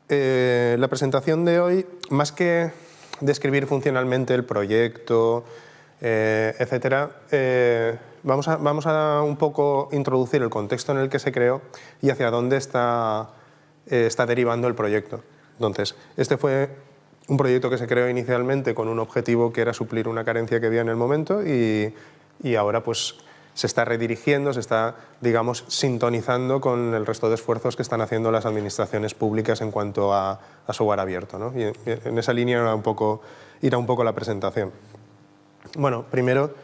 La presentación de hoy, más que describir funcionalmente el proyecto, etcétera, vamos a un poco introducir el contexto en el que se creó y hacia dónde está derivando el proyecto. Entonces, este fue un proyecto que se creó inicialmente con un objetivo que era suplir una carencia que había en el momento y ahora pues se está redirigiendo, se está, digamos, sintonizando con el resto de esfuerzos que están haciendo las administraciones públicas en cuanto a software abierto, ¿no? Y en esa línea irá un poco la presentación. Bueno, primero,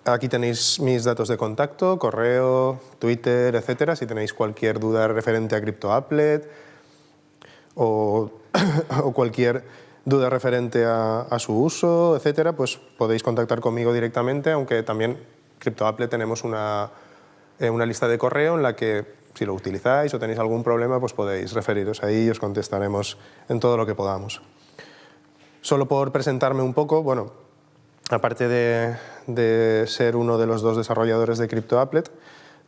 aquí tenéis mis datos de contacto, correo, Twitter, etcétera. Si tenéis cualquier duda referente a CryptoApplet o cualquier duda referente a su uso, etcétera, pues podéis contactar conmigo directamente, aunque también CryptoApplet tenemos una lista de correo en la que, si lo utilizáis o tenéis algún problema, pues podéis referiros ahí y os contestaremos en todo lo que podamos. Solo por presentarme un poco, bueno, aparte de ser uno de los dos desarrolladores de CryptoApplet,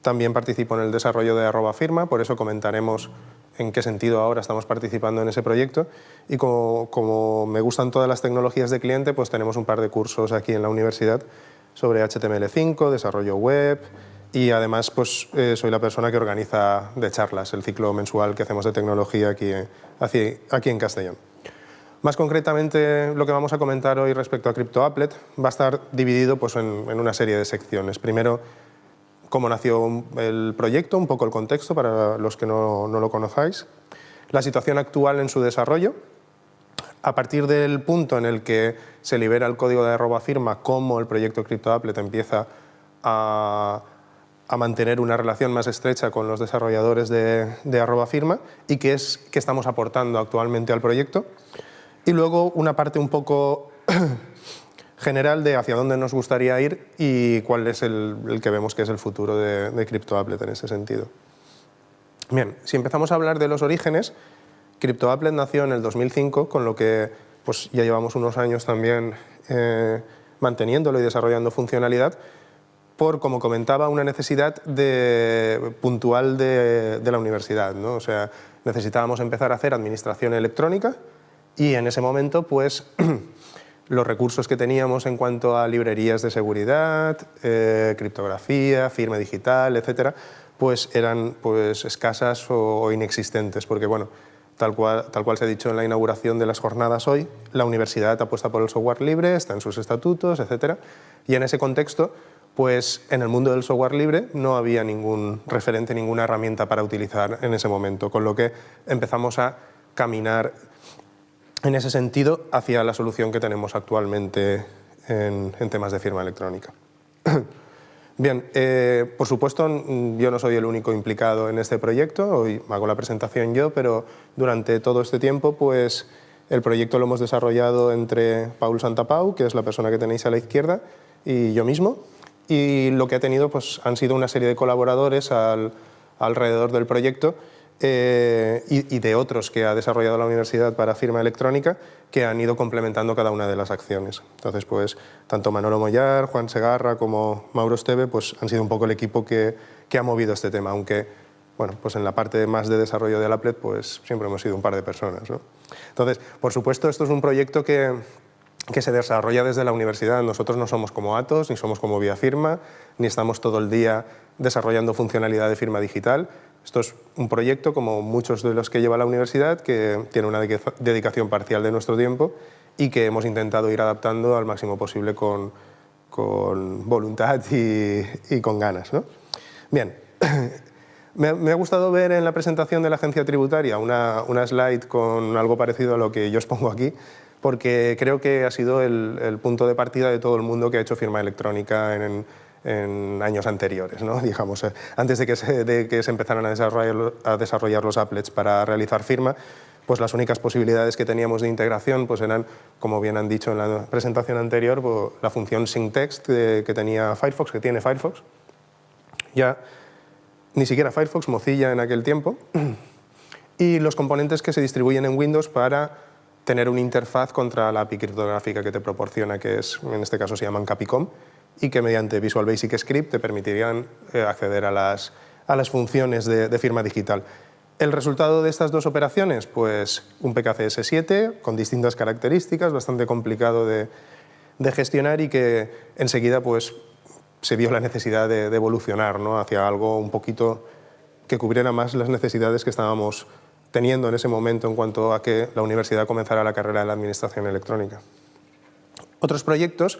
también participo en el desarrollo de @firma, por eso comentaremos en qué sentido ahora estamos participando en ese proyecto. Y como me gustan todas las tecnologías de cliente, pues tenemos un par de cursos aquí en la universidad sobre HTML5, desarrollo web, y además pues, soy la persona que organiza de charlas el ciclo mensual que hacemos de tecnología aquí en Castellón. Más concretamente, lo que vamos a comentar hoy respecto a CryptoApplet va a estar dividido pues, en una serie de secciones. Primero, cómo nació el proyecto, un poco el contexto para los que no lo conozcáis, la situación actual en su desarrollo. A partir del punto en el que se libera el código de @firma, cómo el proyecto CryptoApplet empieza a mantener una relación más estrecha con los desarrolladores de @firma y qué estamos aportando actualmente al proyecto. Y luego una parte un poco general de hacia dónde nos gustaría ir y cuál es el que vemos que es el futuro de CryptoApplet en ese sentido. Bien, si empezamos a hablar de los orígenes, CryptoApplet nació en el 2005, con lo que pues, ya llevamos unos años también manteniéndolo y desarrollando funcionalidad por, como comentaba, una necesidad puntual de la universidad, ¿no? O sea, necesitábamos empezar a hacer administración electrónica y en ese momento pues, los recursos que teníamos en cuanto a librerías de seguridad, criptografía, firma digital, etcétera, pues eran pues, escasas o inexistentes, porque bueno, tal cual se ha dicho en la inauguración de las jornadas hoy, la universidad apuesta por el software libre, está en sus estatutos, etcétera, y en ese contexto, pues en el mundo del software libre no había ningún referente, ninguna herramienta para utilizar en ese momento, con lo que empezamos a caminar en ese sentido hacia la solución que tenemos actualmente en temas de firma electrónica. Bien, por supuesto yo no soy el único implicado en este proyecto, hoy hago la presentación yo, pero durante todo este tiempo pues, el proyecto lo hemos desarrollado entre Paul Santapau, que es la persona que tenéis a la izquierda, y yo mismo, y lo que ha tenido pues, han sido una serie de colaboradores alrededor del proyecto y de otros que ha desarrollado la universidad para firma electrónica que han ido complementando cada una de las acciones. Entonces, pues, tanto Manolo Mollar, Juan Segarra como Mauro Esteve pues, han sido un poco el equipo que ha movido este tema, aunque bueno, pues en la parte más de desarrollo de Applet pues, siempre hemos sido un par de personas, ¿no? Entonces, por supuesto, esto es un proyecto que se desarrolla desde la universidad. Nosotros no somos como Atos, ni somos como ViaFirma, ni estamos todo el día desarrollando funcionalidad de firma digital. Esto es un proyecto, como muchos de los que lleva la universidad, que tiene una dedicación parcial de nuestro tiempo y que hemos intentado ir adaptando al máximo posible con voluntad y con ganas, ¿no? Bien, me ha gustado ver en la presentación de la agencia tributaria una slide con algo parecido a lo que yo os pongo aquí, porque creo que ha sido el punto de partida de todo el mundo que ha hecho firma electrónica en años anteriores, ¿no? Digamos, antes de que se empezaran a desarrollar los applets para realizar firma, pues las únicas posibilidades que teníamos de integración pues eran, como bien han dicho en la presentación anterior, pues, la función SyncText que tenía Firefox, que tiene Firefox. Ya ni siquiera Firefox, Mozilla en aquel tiempo. Y los componentes que se distribuyen en Windows para tener una interfaz contra la API criptográfica que te proporciona, que es, en este caso se llaman Capicom, y que mediante Visual Basic Script te permitirían acceder a las funciones de firma digital. El resultado de estas dos operaciones, pues un PKCS7 con distintas características, bastante complicado de gestionar y que enseguida pues, se vio la necesidad de evolucionar, ¿no?, hacia algo un poquito que cubriera más las necesidades que estábamos teniendo en ese momento en cuanto a que la universidad comenzara la carrera de la administración electrónica. Otros proyectos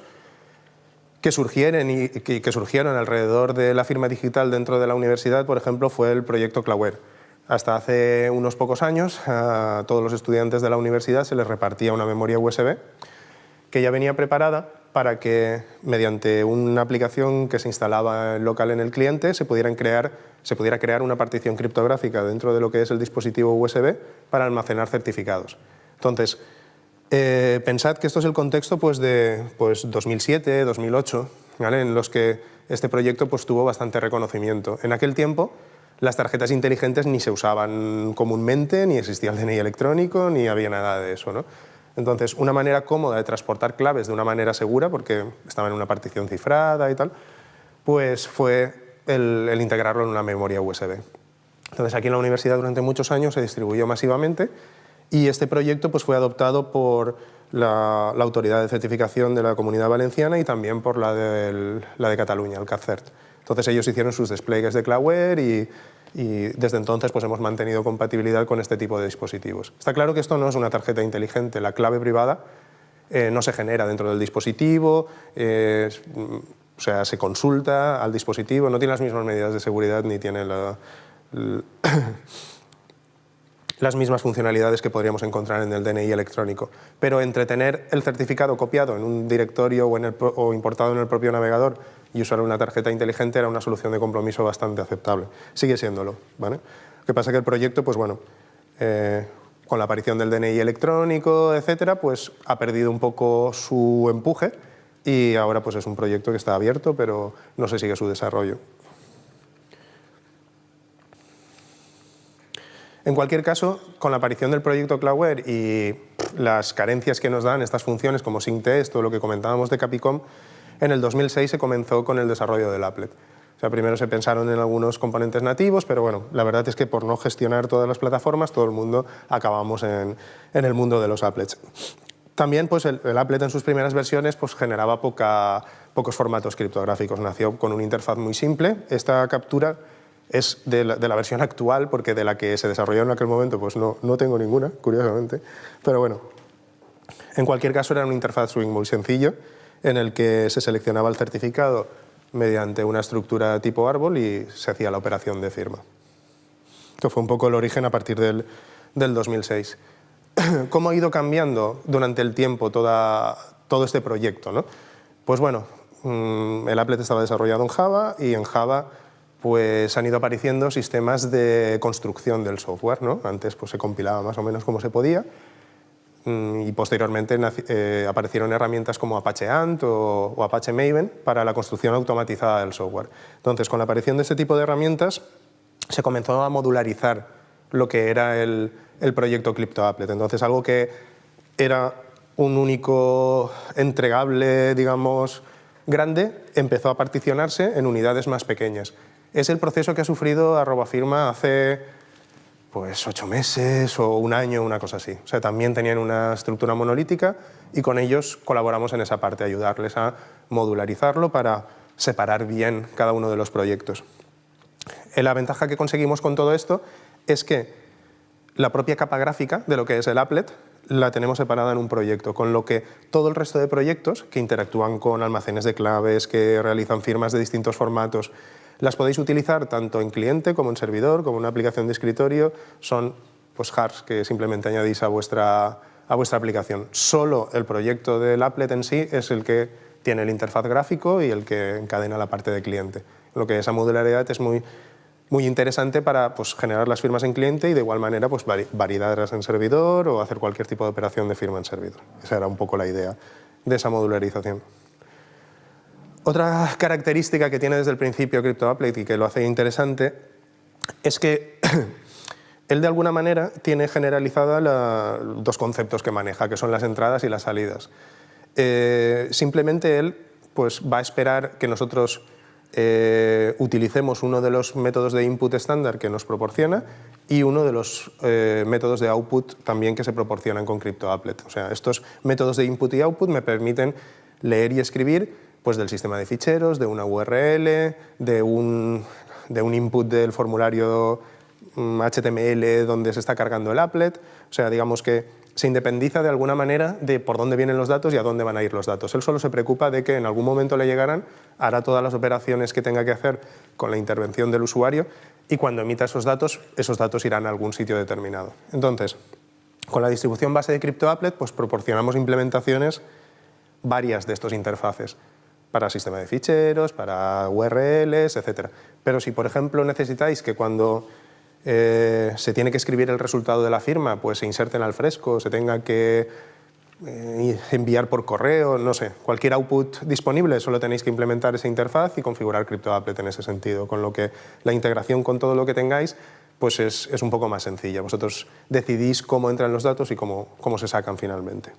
que surgieron alrededor de la firma digital dentro de la universidad, por ejemplo, fue el proyecto Claware. Hasta hace unos pocos años a todos los estudiantes de la universidad se les repartía una memoria USB que ya venía preparada para que mediante una aplicación que se instalaba local en el cliente se pudiera crear una partición criptográfica dentro de lo que es el dispositivo USB para almacenar certificados. Entonces, pensad que esto es el contexto pues, de 2007, 2008, ¿vale?, en los que este proyecto pues, tuvo bastante reconocimiento. En aquel tiempo las tarjetas inteligentes ni se usaban comúnmente, ni existía el DNI electrónico, ni había nada de eso, ¿no? Entonces, una manera cómoda de transportar claves de una manera segura, porque estaban en una partición cifrada y tal, pues fue el integrarlo en una memoria USB. Entonces, aquí en la universidad durante muchos años se distribuyó masivamente y este proyecto pues, fue adoptado por la autoridad de certificación de la Comunidad Valenciana y también por la de Cataluña, el CACERT. Entonces ellos hicieron sus despliegues de Claware y desde entonces pues, hemos mantenido compatibilidad con este tipo de dispositivos. Está claro que esto no es una tarjeta inteligente, la clave privada no se genera dentro del dispositivo, o sea, se consulta al dispositivo, no tiene las mismas medidas de seguridad ni tiene las mismas funcionalidades que podríamos encontrar en el DNI electrónico. Pero entre tener el certificado copiado en un directorio o importado en el propio navegador y usar una tarjeta inteligente era una solución de compromiso bastante aceptable. Sigue siéndolo, ¿vale? Lo que pasa es que el proyecto, pues bueno, con la aparición del DNI electrónico, etcétera, pues ha perdido un poco su empuje y ahora pues es un proyecto que está abierto, pero no se sigue su desarrollo. En cualquier caso, con la aparición del proyecto Claware y las carencias que nos dan estas funciones como SyncTest o lo que comentábamos de Capicom, en el 2006 se comenzó con el desarrollo del applet. O sea, primero se pensaron en algunos componentes nativos, pero bueno, la verdad es que por no gestionar todas las plataformas, todo el mundo acabamos en el mundo de los applets. También pues, el applet en sus primeras versiones pues, generaba pocos formatos criptográficos. Nació con una interfaz muy simple. Esta captura es de la versión actual, porque de la que se desarrolló en aquel momento pues no tengo ninguna, curiosamente. Pero bueno, en cualquier caso era una interfaz Swing muy sencillo, en el que se seleccionaba el certificado mediante una estructura tipo árbol y se hacía la operación de firma. Esto fue un poco el origen a partir del 2006. ¿Cómo ha ido cambiando durante el tiempo todo este proyecto, ¿no? Pues bueno, el applet estaba desarrollado en Java y en Java pues han ido apareciendo sistemas de construcción del software, ¿no? Antes pues, se compilaba más o menos como se podía y posteriormente aparecieron herramientas como Apache Ant o Apache Maven para la construcción automatizada del software. Entonces, con la aparición de este tipo de herramientas se comenzó a modularizar lo que era el proyecto CryptoApplet. Entonces, algo que era un único entregable, digamos, grande, empezó a particionarse en unidades más pequeñas. Es el proceso que ha sufrido @firma hace pues 8 meses o un año, una cosa así. O sea, también tenían una estructura monolítica y con ellos colaboramos en esa parte, ayudarles a modularizarlo para separar bien cada uno de los proyectos. La ventaja que conseguimos con todo esto es que la propia capa gráfica de lo que es el applet la tenemos separada en un proyecto, con lo que todo el resto de proyectos que interactúan con almacenes de claves, que realizan firmas de distintos formatos, las podéis utilizar tanto en cliente como en servidor, como una aplicación de escritorio. Son pues, hars que simplemente añadís a vuestra aplicación. Solo el proyecto del applet en sí es el que tiene el interfaz gráfico y el que encadena la parte de cliente. Lo que esa modularidad es muy interesante para pues, generar las firmas en cliente y de igual manera pues, validarlas en servidor o hacer cualquier tipo de operación de firma en servidor. Esa era un poco la idea de esa modularización. Otra característica que tiene desde el principio CryptoApplet y que lo hace interesante es que él de alguna manera tiene generalizada dos conceptos que maneja, que son las entradas y las salidas. Simplemente él pues, va a esperar que nosotros utilicemos uno de los métodos de input estándar que nos proporciona y uno de los métodos de output también que se proporcionan con CryptoApplet. O sea, estos métodos de input y output me permiten leer y escribir pues, del sistema de ficheros, de una URL, de un input del formulario HTML donde se está cargando el applet. O sea, digamos que se independiza de alguna manera de por dónde vienen los datos y a dónde van a ir los datos. Él solo se preocupa de que en algún momento le llegarán, hará todas las operaciones que tenga que hacer con la intervención del usuario y cuando emita esos datos irán a algún sitio determinado. Entonces, con la distribución base de CryptoApplet, pues proporcionamos implementaciones varias de estos interfaces para sistema de ficheros, para URLs, etc. Pero si, por ejemplo, necesitáis que cuando se tiene que escribir el resultado de la firma, pues se inserten al fresco, se tenga que enviar por correo, no sé, cualquier output disponible, solo tenéis que implementar esa interfaz y configurar CryptoApplet en ese sentido, con lo que la integración con todo lo que tengáis pues es un poco más sencilla. Vosotros decidís cómo entran los datos y cómo se sacan finalmente.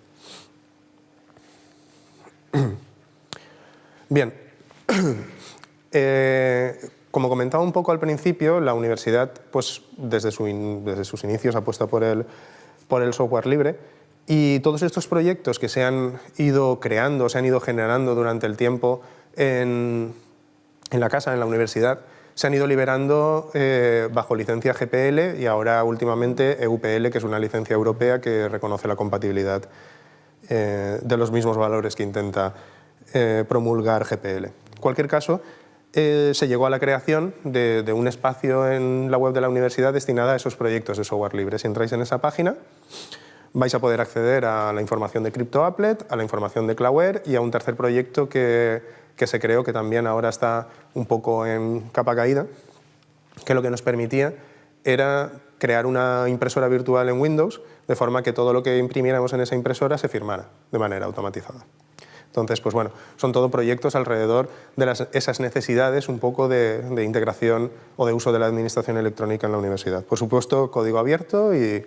Bien. Como comentaba un poco al principio, la universidad pues, desde sus inicios apuesta por el software libre y todos estos proyectos que se han ido creando, se han ido generando durante el tiempo en la casa, en la universidad, se han ido liberando bajo licencia GPL y ahora últimamente EUPL, que es una licencia europea que reconoce la compatibilidad de los mismos valores que intenta promulgar GPL. En cualquier caso, se llegó a la creación de un espacio en la web de la universidad destinada a esos proyectos de software libre. Si entráis en esa página, vais a poder acceder a la información de CryptoApplet, a la información de Cloware y a un tercer proyecto que se creó, que también ahora está un poco en capa caída, que lo que nos permitía era crear una impresora virtual en Windows, de forma que todo lo que imprimiéramos en esa impresora se firmara de manera automatizada. Entonces, pues bueno, son todo proyectos alrededor de esas necesidades un poco de integración o de uso de la administración electrónica en la universidad. Por supuesto, código abierto y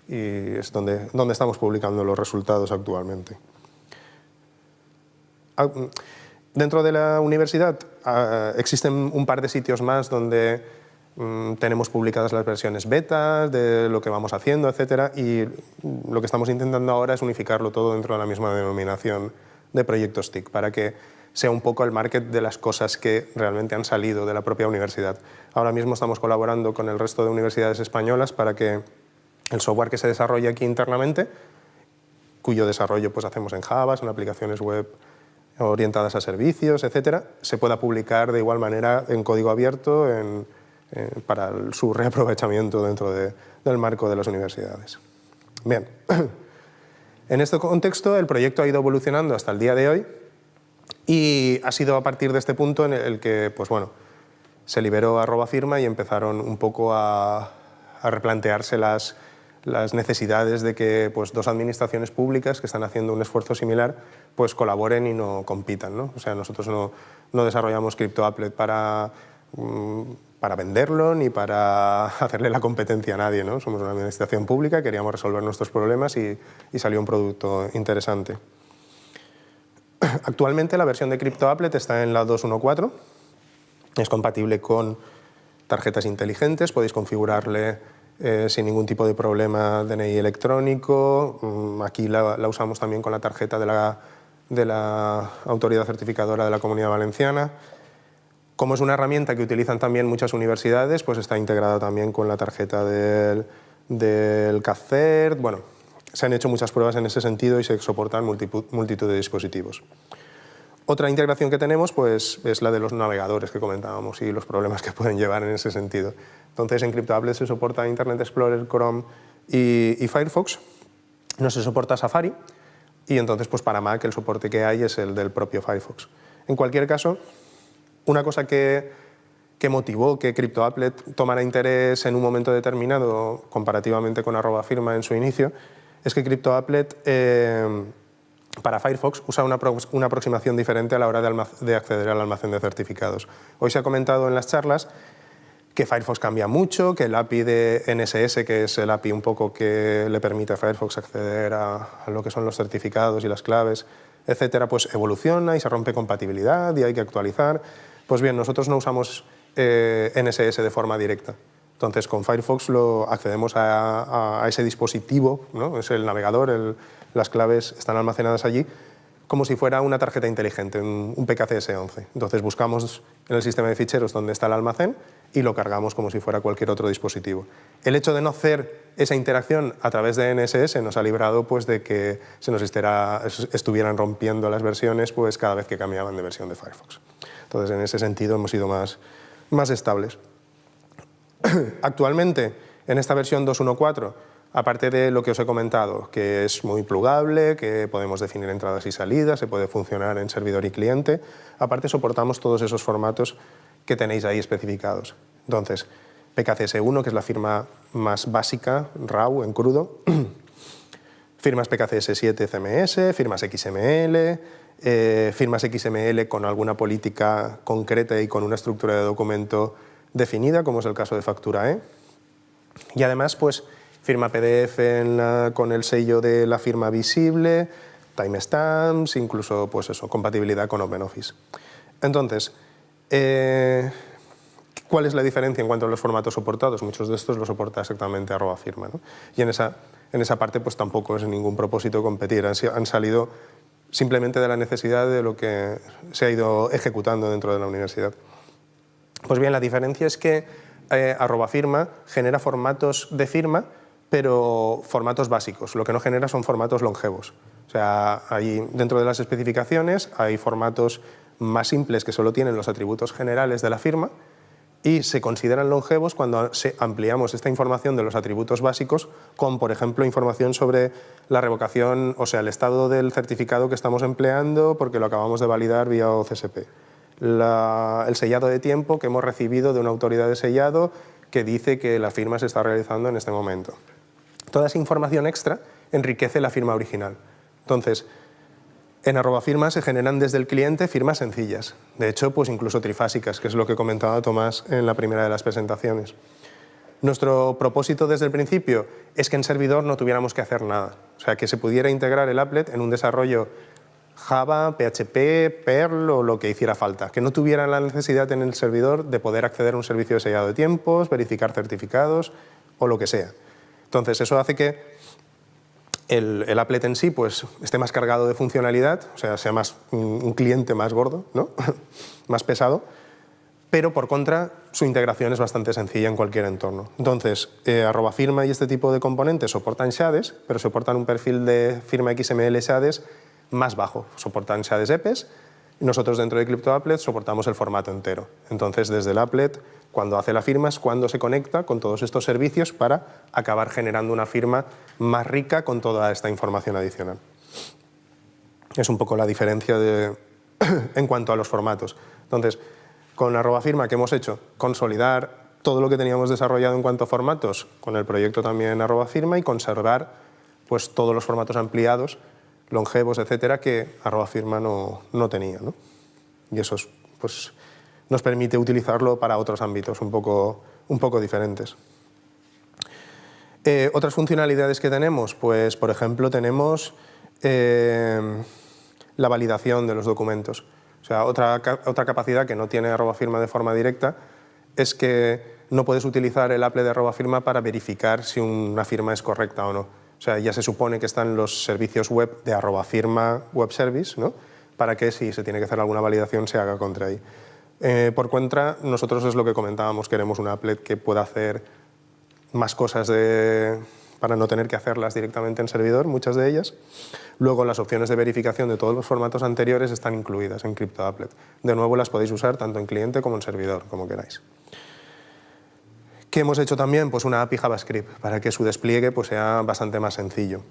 es donde estamos publicando los resultados actualmente. Dentro de la universidad existen un par de sitios más donde tenemos publicadas las versiones beta de lo que vamos haciendo, etcétera, y lo que estamos intentando ahora es unificarlo todo dentro de la misma denominación de proyectos TIC, para que sea un poco el market de las cosas que realmente han salido de la propia universidad. Ahora mismo estamos colaborando con el resto de universidades españolas para que el software que se desarrolla aquí internamente, cuyo desarrollo pues hacemos en Java, son aplicaciones web orientadas a servicios, etcétera, se pueda publicar de igual manera en código abierto para su reaprovechamiento dentro del marco de las universidades. Bien. En este contexto, el proyecto ha ido evolucionando hasta el día de hoy y ha sido a partir de este punto en el que pues bueno, se liberó @firma y empezaron un poco a replantearse las necesidades de que pues, dos administraciones públicas que están haciendo un esfuerzo similar pues, colaboren y no compitan, ¿no? O sea, nosotros no desarrollamos CryptoApplet para venderlo ni para hacerle la competencia a nadie, ¿no? Somos una administración pública, queríamos resolver nuestros problemas y salió un producto interesante. Actualmente la versión de CryptoApplet está en la 2.1.4, es compatible con tarjetas inteligentes, podéis configurarle sin ningún tipo de problema DNI electrónico, aquí la usamos también con la tarjeta de la autoridad certificadora de la Comunidad Valenciana. Como es una herramienta que utilizan también muchas universidades, pues está integrada también con la tarjeta del CACERT. Bueno, se han hecho muchas pruebas en ese sentido y se soportan multitud de dispositivos. Otra integración que tenemos pues, es la de los navegadores que comentábamos y los problemas que pueden llevar en ese sentido. Entonces, en CryptoApplet se soporta Internet Explorer, Chrome y Firefox. No se soporta Safari y entonces pues, para Mac el soporte que hay es el del propio Firefox. En cualquier caso, una cosa que motivó que CryptoApplet tomara interés en un momento determinado comparativamente con @firma en su inicio es que CryptoApplet para Firefox usa una aproximación diferente a la hora de acceder al almacén de certificados. Hoy se ha comentado en las charlas que Firefox cambia mucho, que el API de NSS, que es el API un poco que le permite a Firefox acceder a lo que son los certificados y las claves, etcétera, pues evoluciona y se rompe compatibilidad y hay que actualizar. Pues bien, nosotros no usamos NSS de forma directa. Entonces, con Firefox accedemos a ese dispositivo, ¿no? Es el navegador, las claves están almacenadas allí, como si fuera una tarjeta inteligente, un PKCS11. Entonces, buscamos en el sistema de ficheros dónde está el almacén y lo cargamos como si fuera cualquier otro dispositivo. El hecho de no hacer esa interacción a través de NSS nos ha librado pues, de que se nos estuvieran rompiendo las versiones pues, cada vez que cambiaban de versión de Firefox. Entonces, en ese sentido, hemos sido más estables. Actualmente, en esta versión 2.1.4, aparte de lo que os he comentado, que es muy plugable, que podemos definir entradas y salidas, se puede funcionar en servidor y cliente, aparte soportamos todos esos formatos que tenéis ahí especificados. Entonces, PKCS1, que es la firma más básica, RAW, en crudo, firmas PKCS7 CMS, firmas XML, firmas XML con alguna política concreta y con una estructura de documento definida, como es el caso de Factura-E. Y además, pues, firma PDF con el sello de la firma visible, timestamps, incluso, pues eso, compatibilidad con OpenOffice. Entonces, ¿cuál es la diferencia en cuanto a los formatos soportados? Muchos de estos los soporta exactamente @firma, ¿no? Y en esa parte, pues tampoco es ningún propósito competir. Han salido simplemente de la necesidad de lo que se ha ido ejecutando dentro de la universidad. Pues bien, la diferencia es que @firma genera formatos de firma, pero formatos básicos. Lo que no genera son formatos longevos. O sea, dentro de las especificaciones hay formatos más simples que solo tienen los atributos generales de la firma y se consideran longevos cuando ampliamos esta información de los atributos básicos con, por ejemplo, información sobre la revocación, o sea, el estado del certificado que estamos empleando porque lo acabamos de validar vía OCSP. El sellado de tiempo que hemos recibido de una autoridad de sellado que dice que la firma se está realizando en este momento. Toda esa información extra enriquece la firma original. Entonces, en @firma se generan desde el cliente firmas sencillas, de hecho, pues incluso trifásicas, que es lo que comentaba Tomás en la primera de las presentaciones. Nuestro propósito desde el principio es que en servidor no tuviéramos que hacer nada, o sea, que se pudiera integrar el applet en un desarrollo Java, PHP, Perl o lo que hiciera falta, que no tuviera la necesidad en el servidor de poder acceder a un servicio de sellado de tiempos, verificar certificados o lo que sea. Entonces, eso hace que el applet en sí pues, esté más cargado de funcionalidad, o sea más un cliente más gordo, ¿no? Más pesado, pero por contra su integración es bastante sencilla en cualquier entorno. Entonces, @firma y este tipo de componentes soportan shades, pero soportan un perfil de firma XML shades más bajo, soportan shades EPES, y nosotros dentro de CryptoApplet soportamos el formato entero. Entonces, desde el applet, cuando hace la firma es cuando se conecta con todos estos servicios para acabar generando una firma más rica con toda esta información adicional. Es un poco la diferencia en cuanto a los formatos. Entonces, con @firma, ¿qué hemos hecho? Consolidar todo lo que teníamos desarrollado en cuanto a formatos con el proyecto también @firma y conservar pues, todos los formatos ampliados, longevos, etcétera, que @firma no tenía, ¿no? Y eso pues, nos permite utilizarlo para otros ámbitos un poco diferentes. Otras funcionalidades que tenemos, pues por ejemplo tenemos la validación de los documentos. O sea, otra capacidad que no tiene @firma de forma directa es que no puedes utilizar el applet de @firma para verificar si una firma es correcta o no. O sea, ya se supone que están los servicios web de @firma web service, ¿no? Para que si se tiene que hacer alguna validación se haga contra ahí. Por contra, nosotros es lo que comentábamos, queremos un applet que pueda hacer más cosas para no tener que hacerlas directamente en servidor, muchas de ellas. Luego las opciones de verificación de todos los formatos anteriores están incluidas en CryptoApplet. De nuevo las podéis usar tanto en cliente como en servidor, como queráis. ¿Qué hemos hecho también? Pues una API JavaScript para que su despliegue pues, sea bastante más sencillo.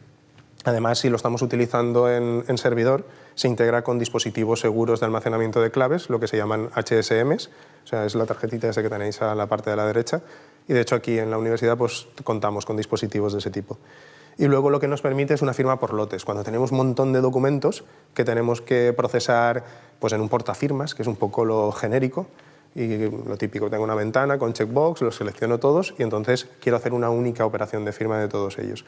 Además, si lo estamos utilizando en servidor, se integra con dispositivos seguros de almacenamiento de claves, lo que se llaman HSMs, o sea, es la tarjetita esa que tenéis a la parte de la derecha, y de hecho aquí en la universidad pues, contamos con dispositivos de ese tipo. Y luego lo que nos permite es una firma por lotes. Cuando tenemos un montón de documentos que tenemos que procesar pues, en un portafirmas, que es un poco lo genérico, y lo típico, tengo una ventana con checkbox, los selecciono todos y entonces quiero hacer una única operación de firma de todos ellos.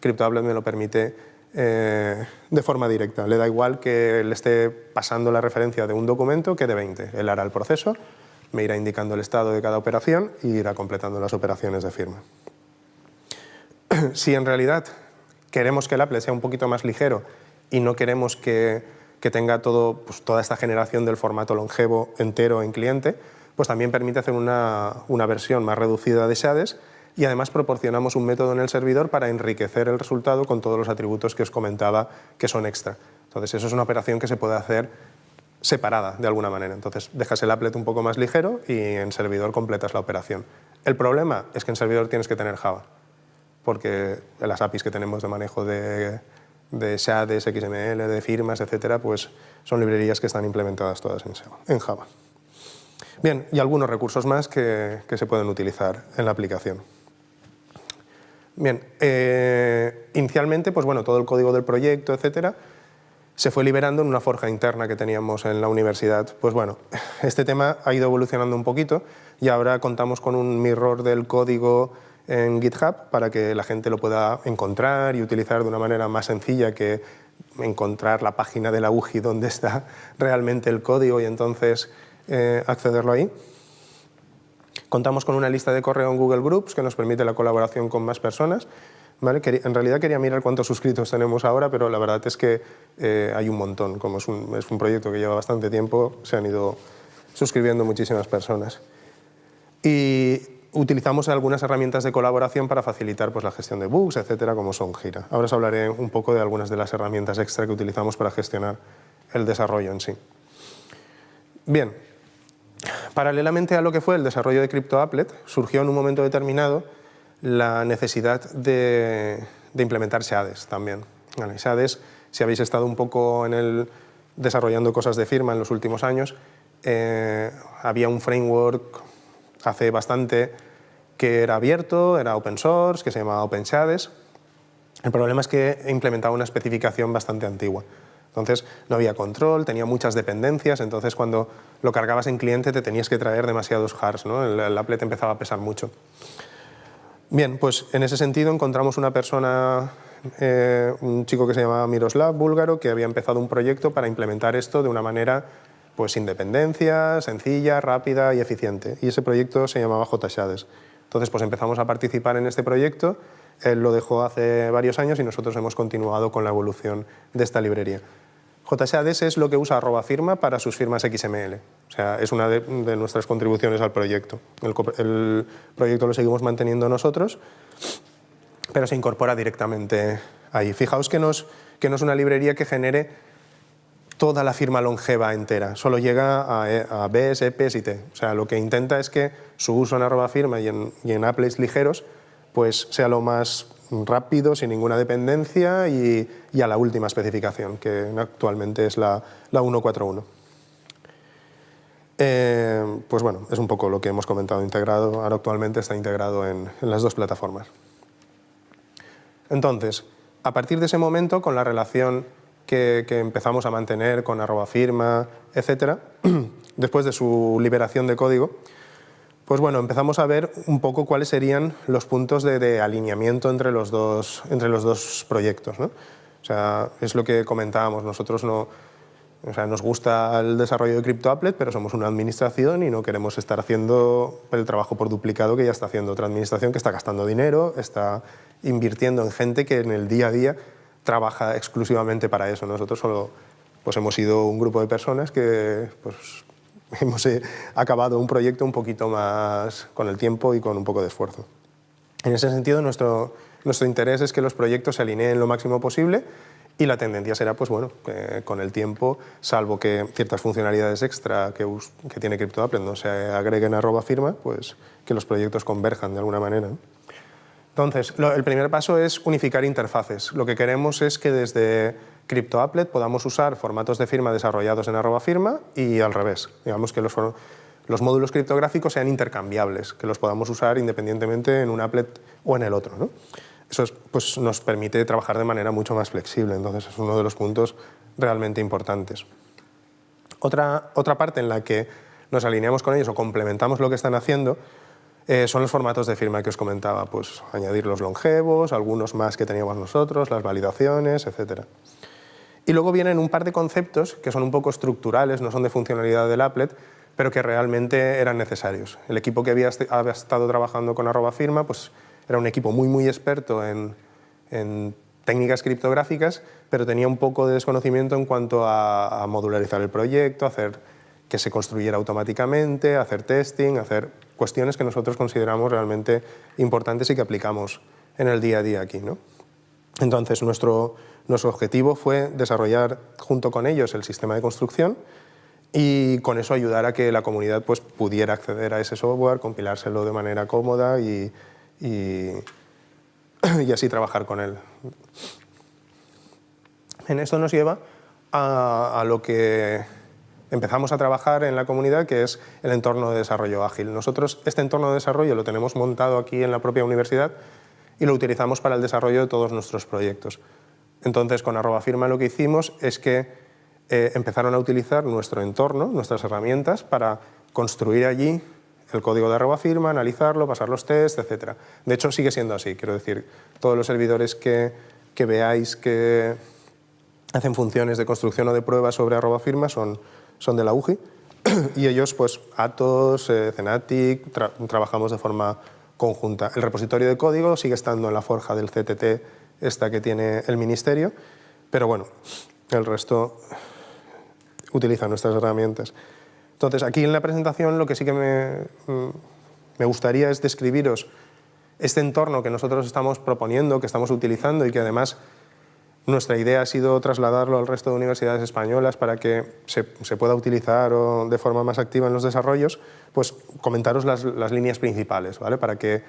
CryptoApplet me lo permite de forma directa. Le da igual que le esté pasando la referencia de un documento que de 20. Él hará el proceso, me irá indicando el estado de cada operación y irá completando las operaciones de firma. Si en realidad queremos que el applet sea un poquito más ligero y no queremos que tenga toda esta generación del formato longevo entero en cliente, pues también permite hacer una versión más reducida de shades y además proporcionamos un método en el servidor para enriquecer el resultado con todos los atributos que os comentaba que son extra. Entonces eso es una operación que se puede hacer separada de alguna manera. Entonces dejas el applet un poco más ligero y en servidor completas la operación. El problema es que en servidor tienes que tener Java, porque las APIs que tenemos de manejo de shades, XML, de firmas, etcétera, pues son librerías que están implementadas todas en Java. Bien, y algunos recursos más que se pueden utilizar en la aplicación. Bien, inicialmente, pues bueno, todo el código del proyecto, etcétera, se fue liberando en una forja interna que teníamos en la universidad. Pues bueno, este tema ha ido evolucionando un poquito y ahora contamos con un mirror del código en GitHub para que la gente lo pueda encontrar y utilizar de una manera más sencilla que encontrar la página de la UJI donde está realmente el código y entonces accederlo ahí. Contamos con una lista de correo en Google Groups que nos permite la colaboración con más personas. ¿Vale? En realidad quería mirar cuántos suscritos tenemos ahora, pero la verdad es que hay un montón. Como es un proyecto que lleva bastante tiempo, se han ido suscribiendo muchísimas personas. Y utilizamos algunas herramientas de colaboración para facilitar pues, la gestión de bugs, etcétera, como son Jira. Ahora os hablaré un poco de algunas de las herramientas extra que utilizamos para gestionar el desarrollo en sí. Bien, paralelamente a lo que fue el desarrollo de CryptoApplet, surgió en un momento determinado la necesidad de implementar shades también. Vale, shades, si habéis estado un poco desarrollando cosas de firma en los últimos años, había un framework hace bastante que era abierto, era open source, que se llamaba OpenShades. El problema es que implementaba una especificación bastante antigua. Entonces no había control, tenía muchas dependencias, entonces cuando lo cargabas en cliente te tenías que traer demasiados jars, ¿no? El applet empezaba a pesar mucho. Bien, pues en ese sentido encontramos una persona, un chico que se llamaba Miroslav, búlgaro, que había empezado un proyecto para implementar esto de una manera pues sin dependencia, sencilla, rápida y eficiente. Y ese proyecto se llamaba JShades. Entonces pues empezamos a participar en este proyecto, él lo dejó hace varios años y nosotros hemos continuado con la evolución de esta librería. JShades es lo que usa @firma para sus firmas XML. O sea, es una de nuestras contribuciones al proyecto. El proyecto lo seguimos manteniendo nosotros, pero se incorpora directamente ahí. Fijaos que no es una librería que genere toda la firma longeva entera. Solo llega a Bs, Epes y T. O sea, lo que intenta es que su uso en @firma y en applets ligeros pues sea lo más rápido, sin ninguna dependencia y a la última especificación, que actualmente es la 1.4.1. Pues bueno, es un poco lo que hemos comentado integrado. Ahora actualmente está integrado en las dos plataformas. Entonces, a partir de ese momento, con la relación que empezamos a mantener con @firma, etcétera, después de su liberación de código, pues bueno, empezamos a ver un poco cuáles serían los puntos de alineamiento entre los dos proyectos, ¿no? O sea, es lo que comentábamos, nosotros nos gusta el desarrollo de CryptoApplet, pero somos una administración y no queremos estar haciendo el trabajo por duplicado que ya está haciendo otra administración que está gastando dinero, está invirtiendo en gente que en el día a día trabaja exclusivamente para eso. Nosotros solo pues hemos sido un grupo de personas que pues, hemos acabado un proyecto un poquito más con el tiempo y con un poco de esfuerzo. En ese sentido, nuestro interés es que los proyectos se alineen lo máximo posible y la tendencia será, pues bueno, que con el tiempo, salvo que ciertas funcionalidades extra que tiene CryptoApplet no se agreguen a @firma, pues que los proyectos converjan de alguna manera, ¿no? Entonces, el primer paso es unificar interfaces. Lo que queremos es que desde CryptoApplet podamos usar formatos de firma desarrollados en @firma y al revés. Digamos que los módulos criptográficos sean intercambiables, que los podamos usar independientemente en un applet o en el otro, ¿no? Eso pues, nos permite trabajar de manera mucho más flexible, entonces es uno de los puntos realmente importantes. Otra parte en la que nos alineamos con ellos o complementamos lo que están haciendo Son los formatos de firma que os comentaba, pues añadir los longevos, algunos más que teníamos nosotros, las validaciones, etc. Y luego vienen un par de conceptos que son un poco estructurales, no son de funcionalidad del applet, pero que realmente eran necesarios. El equipo que había estado trabajando con @firma pues, era un equipo muy experto en técnicas criptográficas, pero tenía un poco de desconocimiento en cuanto a modularizar el proyecto, hacer que se construyera automáticamente, hacer testing, hacer cuestiones que nosotros consideramos realmente importantes y que aplicamos en el día a día aquí, ¿no? Entonces, nuestro objetivo fue desarrollar junto con ellos el sistema de construcción y con eso ayudar a que la comunidad pues, pudiera acceder a ese software, compilárselo de manera cómoda y así trabajar con él. En esto nos lleva a lo que empezamos a trabajar en la comunidad, que es el entorno de desarrollo ágil. Nosotros este entorno de desarrollo lo tenemos montado aquí en la propia universidad y lo utilizamos para el desarrollo de todos nuestros proyectos. Entonces, con @firma lo que hicimos es que empezaron a utilizar nuestro entorno, nuestras herramientas, para construir allí el código de @firma, analizarlo, pasar los tests, etc. De hecho, sigue siendo así. Quiero decir, todos los servidores que veáis que hacen funciones de construcción o de pruebas sobre @firma son de la UGI y ellos, pues, Atos, Zenatic, trabajamos de forma conjunta. El repositorio de código sigue estando en la forja del CTT, esta que tiene el ministerio, pero bueno, el resto utiliza nuestras herramientas. Entonces, aquí en la presentación lo que sí que me gustaría es describiros este entorno que nosotros estamos proponiendo, que estamos utilizando y que además nuestra idea ha sido trasladarlo al resto de universidades españolas para que se pueda utilizar de forma más activa en los desarrollos, pues comentaros las líneas principales, ¿vale? Para que,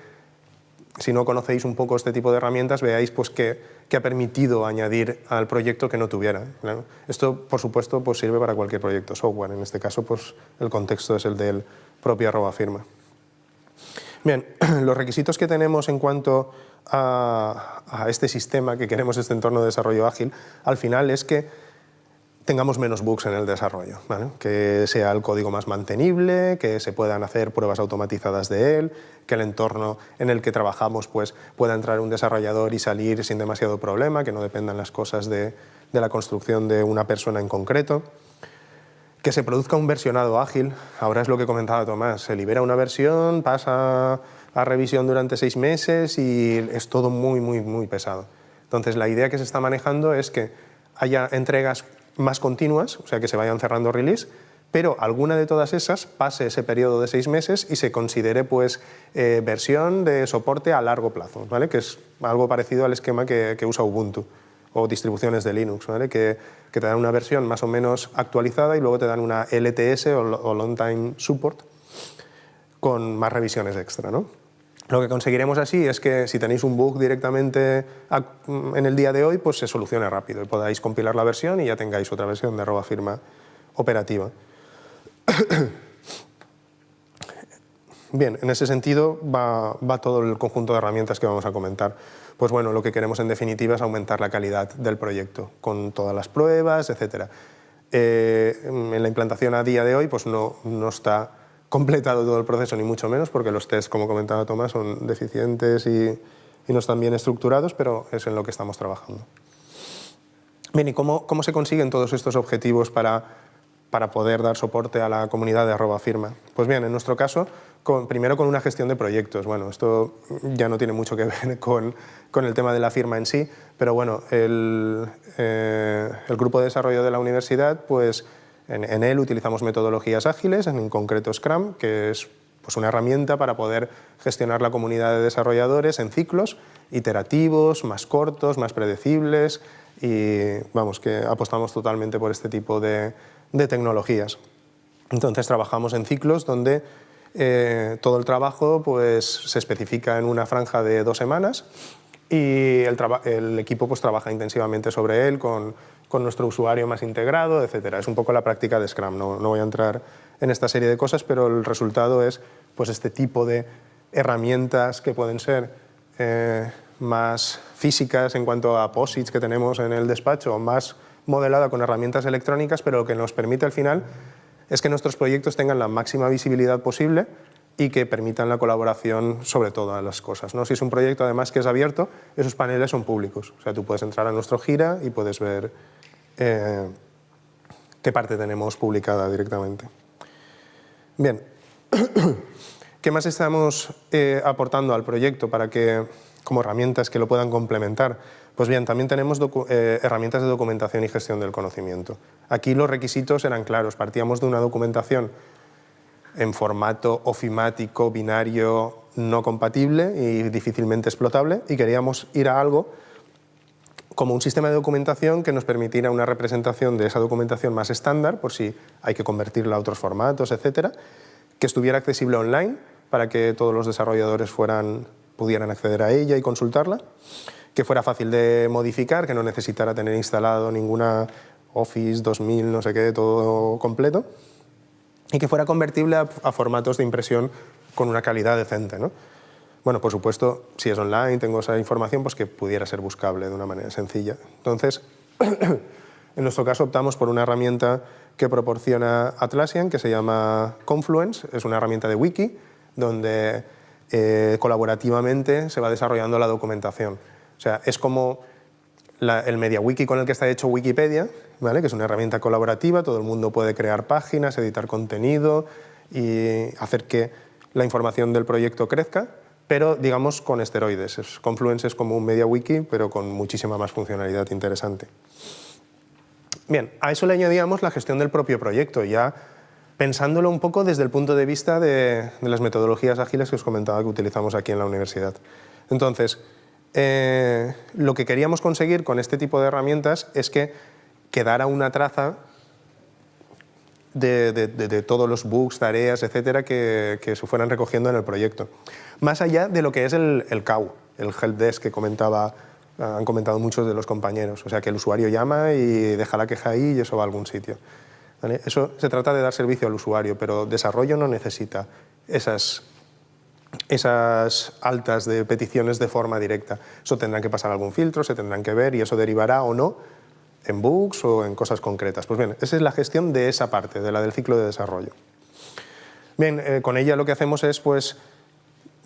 si no conocéis un poco este tipo de herramientas, veáis pues, qué ha permitido añadir al proyecto que no tuviera, ¿no? Esto, por supuesto, pues, sirve para cualquier proyecto software. En este caso, pues, el contexto es el del propio @firma. Bien, los requisitos que tenemos en cuanto a este sistema que queremos, este entorno de desarrollo ágil, al final es que tengamos menos bugs en el desarrollo, ¿vale? Que sea el código más mantenible, que se puedan hacer pruebas automatizadas de él, que el entorno en el que trabajamos pues, pueda entrar un desarrollador y salir sin demasiado problema, que no dependan las cosas de la construcción de una persona en concreto. Que se produzca un versionado ágil, ahora es lo que comentaba Tomás, se libera una versión, pasa a revisión durante 6 meses y es todo muy pesado. Entonces la idea que se está manejando es que haya entregas más continuas, o sea que se vayan cerrando release, pero alguna de todas esas pase ese periodo de 6 meses y se considere pues, versión de soporte a largo plazo, ¿vale? Que es algo parecido al esquema que usa Ubuntu o distribuciones de Linux, ¿vale? Que te dan una versión más o menos actualizada y luego te dan una LTS o Long Time Support con más revisiones extra, ¿no? Lo que conseguiremos así es que si tenéis un bug directamente en el día de hoy, pues se solucione rápido y podáis compilar la versión y ya tengáis otra versión de @firma operativa. Bien, en ese sentido va todo el conjunto de herramientas que vamos a comentar. Pues bueno, lo que queremos en definitiva es aumentar la calidad del proyecto con todas las pruebas, etc. En la implantación a día de hoy pues no está completado todo el proceso, ni mucho menos, porque los tests, como comentaba Tomás, son deficientes y no están bien estructurados, pero es en lo que estamos trabajando. Bien, ¿y cómo se consiguen todos estos objetivos para poder dar soporte a la comunidad de @firma? Pues bien, en nuestro caso, primero con una gestión de proyectos. Bueno, esto ya no tiene mucho que ver con el tema de la firma en sí, pero bueno, el grupo de desarrollo de la universidad, pues en él utilizamos metodologías ágiles, en concreto Scrum, que es pues, una herramienta para poder gestionar la comunidad de desarrolladores en ciclos iterativos, más cortos, más predecibles, y vamos, que apostamos totalmente por este tipo de tecnologías. Entonces trabajamos en ciclos donde todo el trabajo pues, se especifica en una franja de 2 semanas y el equipo pues, trabaja intensivamente sobre él con nuestro usuario más integrado, etc. Es un poco la práctica de Scrum, no voy a entrar en esta serie de cosas, pero el resultado es pues, este tipo de herramientas que pueden ser más físicas en cuanto a POSITs que tenemos en el despacho, más modelada con herramientas electrónicas, pero lo que nos permite al final es que nuestros proyectos tengan la máxima visibilidad posible y que permitan la colaboración sobre todas las cosas, ¿no? Si es un proyecto además que es abierto, esos paneles son públicos. O sea, tú puedes entrar a nuestro Gira y puedes ver qué parte tenemos publicada directamente. Bien, ¿qué más estamos aportando al proyecto para que, como herramientas que lo puedan complementar? Pues bien, también tenemos herramientas de documentación y gestión del conocimiento. Aquí los requisitos eran claros, partíamos de una documentación en formato ofimático, binario, no compatible y difícilmente explotable, y queríamos ir a algo como un sistema de documentación que nos permitiera una representación de esa documentación más estándar, por si hay que convertirla a otros formatos, etcétera, que estuviera accesible online para que todos los desarrolladores pudieran acceder a ella y consultarla, que fuera fácil de modificar, que no necesitara tener instalado ninguna Office 2000, no sé qué, todo completo, y que fuera convertible a formatos de impresión con una calidad decente, ¿no? Bueno, por supuesto, si es online, tengo esa información, pues que pudiera ser buscable de una manera sencilla. Entonces, en nuestro caso optamos por una herramienta que proporciona Atlassian, que se llama Confluence, es una herramienta de wiki, donde colaborativamente se va desarrollando la documentación. O sea, es como el MediaWiki con el que está hecho Wikipedia, ¿vale? Que es una herramienta colaborativa, todo el mundo puede crear páginas, editar contenido y hacer que la información del proyecto crezca, pero digamos con esteroides. Confluence es como un MediaWiki, pero con muchísima más funcionalidad interesante. Bien, a eso le añadíamos la gestión del propio proyecto, ya pensándolo un poco desde el punto de vista de las metodologías ágiles que os comentaba que utilizamos aquí en la universidad. Entonces, lo que queríamos conseguir con este tipo de herramientas es que quedara una traza de todos los bugs, tareas, etcétera, que se fueran recogiendo en el proyecto. Más allá de lo que es el CAU, el helpdesk que han comentado muchos de los compañeros. O sea, que el usuario llama y deja la queja ahí y eso va a algún sitio. ¿Vale? Eso se trata de dar servicio al usuario, pero desarrollo no necesita esas altas de peticiones de forma directa. Eso tendrán que pasar algún filtro, se tendrán que ver y eso derivará o no en bugs o en cosas concretas. Pues bien, esa es la gestión de esa parte, de la del ciclo de desarrollo. Bien, con ella lo que hacemos es pues,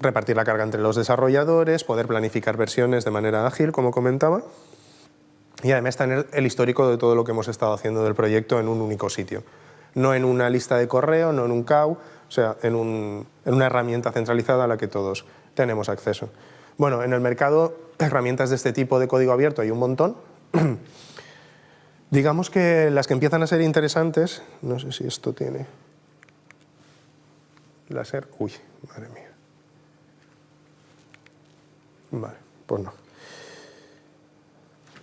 repartir la carga entre los desarrolladores, poder planificar versiones de manera ágil, como comentaba, y además tener el histórico de todo lo que hemos estado haciendo del proyecto en un único sitio. No en una lista de correo, no en un CAU, o sea, en una herramienta centralizada a la que todos tenemos acceso. Bueno, en el mercado, herramientas de este tipo de código abierto hay un montón. Digamos que las que empiezan a ser interesantes, no sé si esto tiene láser, uy, madre mía. Vale, pues no.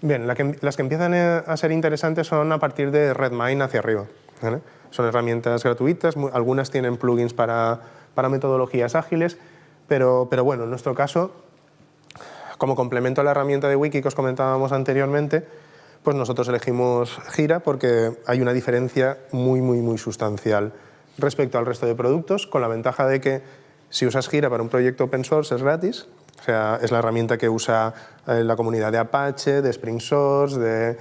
Bien, las que empiezan a ser interesantes son a partir de Redmine hacia arriba, ¿vale? Son herramientas gratuitas, algunas tienen plugins para metodologías ágiles, pero bueno, en nuestro caso, como complemento a la herramienta de wiki que os comentábamos anteriormente, pues nosotros elegimos Gira porque hay una diferencia muy sustancial respecto al resto de productos, con la ventaja de que si usas Gira para un proyecto open source es gratis, o sea, es la herramienta que usa la comunidad de Apache, de Spring Source, de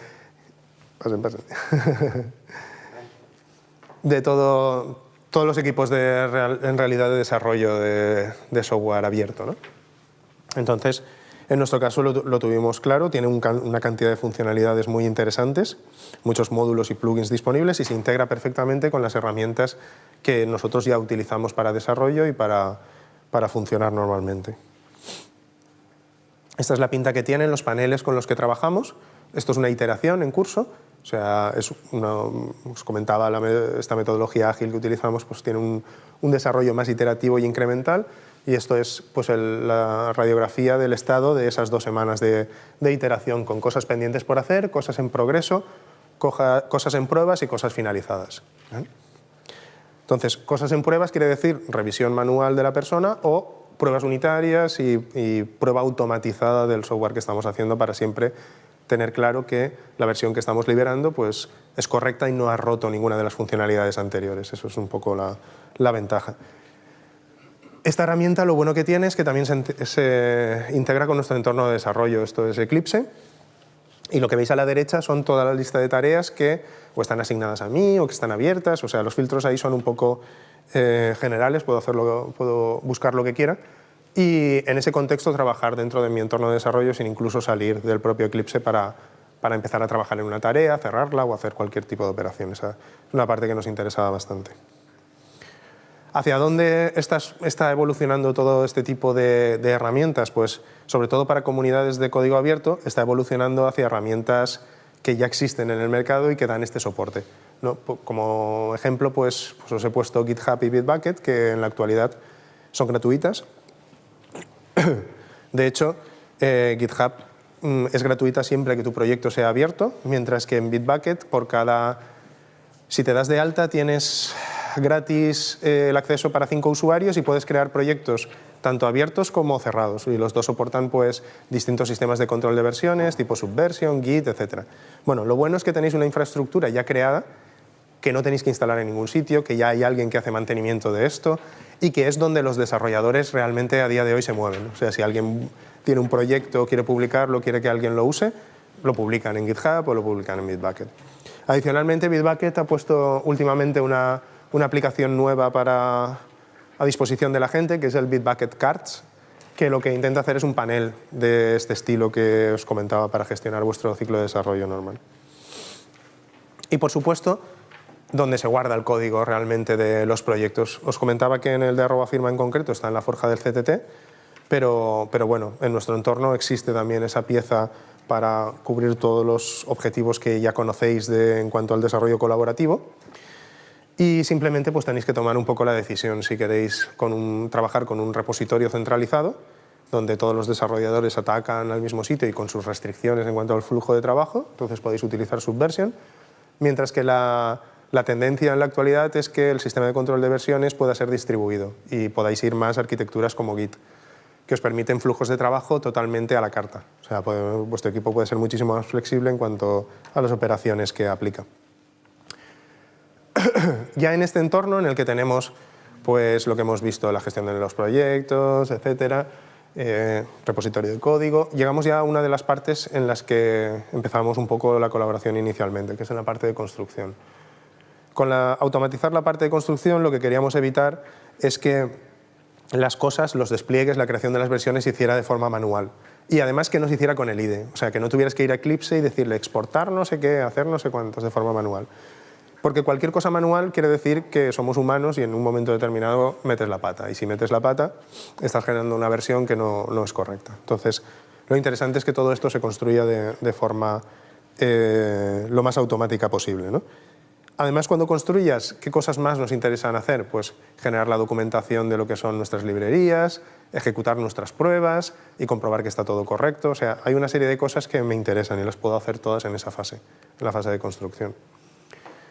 todos los equipos en realidad de desarrollo de software abierto, ¿no? Entonces, en nuestro caso lo tuvimos claro, tiene una cantidad de funcionalidades muy interesantes, muchos módulos y plugins disponibles y se integra perfectamente con las herramientas que nosotros ya utilizamos para desarrollo y para funcionar normalmente. Esta es la pinta que tienen los paneles con los que trabajamos. Esto es una iteración en curso. O sea, os comentaba esta metodología ágil que utilizamos, pues tiene un desarrollo más iterativo y incremental. Y esto es pues, la radiografía del estado de esas 2 semanas de iteración, con cosas pendientes por hacer, cosas en progreso, cosas en pruebas y cosas finalizadas. Entonces, cosas en pruebas quiere decir revisión manual de la persona o pruebas unitarias y prueba automatizada del software que estamos haciendo para siempre tener claro que la versión que estamos liberando pues, es correcta y no ha roto ninguna de las funcionalidades anteriores. Eso es un poco la ventaja. Esta herramienta lo bueno que tiene es que también se integra con nuestro entorno de desarrollo. Esto es Eclipse. Y lo que veis a la derecha son toda la lista de tareas que o están asignadas a mí o que están abiertas. O sea, los filtros ahí son un poco generales, puedo buscar lo que quiera y en ese contexto trabajar dentro de mi entorno de desarrollo sin incluso salir del propio Eclipse para empezar a trabajar en una tarea, cerrarla o hacer cualquier tipo de operación. Esa es una parte que nos interesaba bastante. ¿Hacia dónde está evolucionando todo este tipo de herramientas? Pues sobre todo para comunidades de código abierto está evolucionando hacia herramientas que ya existen en el mercado y que dan este soporte, ¿no? Como ejemplo, pues os he puesto GitHub y Bitbucket, que en la actualidad son gratuitas. De hecho, GitHub es gratuita siempre que tu proyecto sea abierto, mientras que en Bitbucket, si te das de alta, tienes gratis el acceso para 5 usuarios y puedes crear proyectos tanto abiertos como cerrados, y los dos soportan pues distintos sistemas de control de versiones, tipo Subversion, Git, etc. Bueno, lo bueno es que tenéis una infraestructura ya creada, que no tenéis que instalar en ningún sitio, que ya hay alguien que hace mantenimiento de esto y que es donde los desarrolladores realmente a día de hoy se mueven. O sea, si alguien tiene un proyecto, quiere publicarlo, quiere que alguien lo use, lo publican en GitHub o lo publican en Bitbucket. Adicionalmente, Bitbucket ha puesto últimamente una aplicación nueva a disposición de la gente, que es el Bitbucket Cards, que lo que intenta hacer es un panel de este estilo que os comentaba para gestionar vuestro ciclo de desarrollo normal. Y por supuesto, donde se guarda el código realmente de los proyectos. Os comentaba que en el de @firma en concreto está en la forja del CTT, pero bueno, en nuestro entorno existe también esa pieza para cubrir todos los objetivos que ya conocéis en cuanto al desarrollo colaborativo. Y simplemente pues tenéis que tomar un poco la decisión si queréis trabajar con un repositorio centralizado, donde todos los desarrolladores atacan al mismo sitio y con sus restricciones en cuanto al flujo de trabajo, entonces podéis utilizar Subversion, mientras que la tendencia en la actualidad es que el sistema de control de versiones pueda ser distribuido y podáis ir más a arquitecturas como Git, que os permiten flujos de trabajo totalmente a la carta. O sea, vuestro equipo puede ser muchísimo más flexible en cuanto a las operaciones que aplica. Ya en este entorno en el que tenemos pues, lo que hemos visto, la gestión de los proyectos, etcétera, repositorio de código, llegamos ya a una de las partes en las que empezamos un poco la colaboración inicialmente, que es en la parte de construcción. Con automatizar la parte de construcción, lo que queríamos evitar es que las cosas, los despliegues, la creación de las versiones se hiciera de forma manual. Y además que no se hiciera con el IDE, o sea, que no tuvieras que ir a Eclipse y decirle exportar no sé qué, hacer no sé cuántos de forma manual. Porque cualquier cosa manual quiere decir que somos humanos y en un momento determinado metes la pata. Y si metes la pata, estás generando una versión que no es correcta. Entonces, lo interesante es que todo esto se construya de forma lo más automática posible, ¿no? Además, cuando construyas, ¿qué cosas más nos interesan hacer? Pues generar la documentación de lo que son nuestras librerías, ejecutar nuestras pruebas y comprobar que está todo correcto. O sea, hay una serie de cosas que me interesan y las puedo hacer todas en esa fase, en la fase de construcción.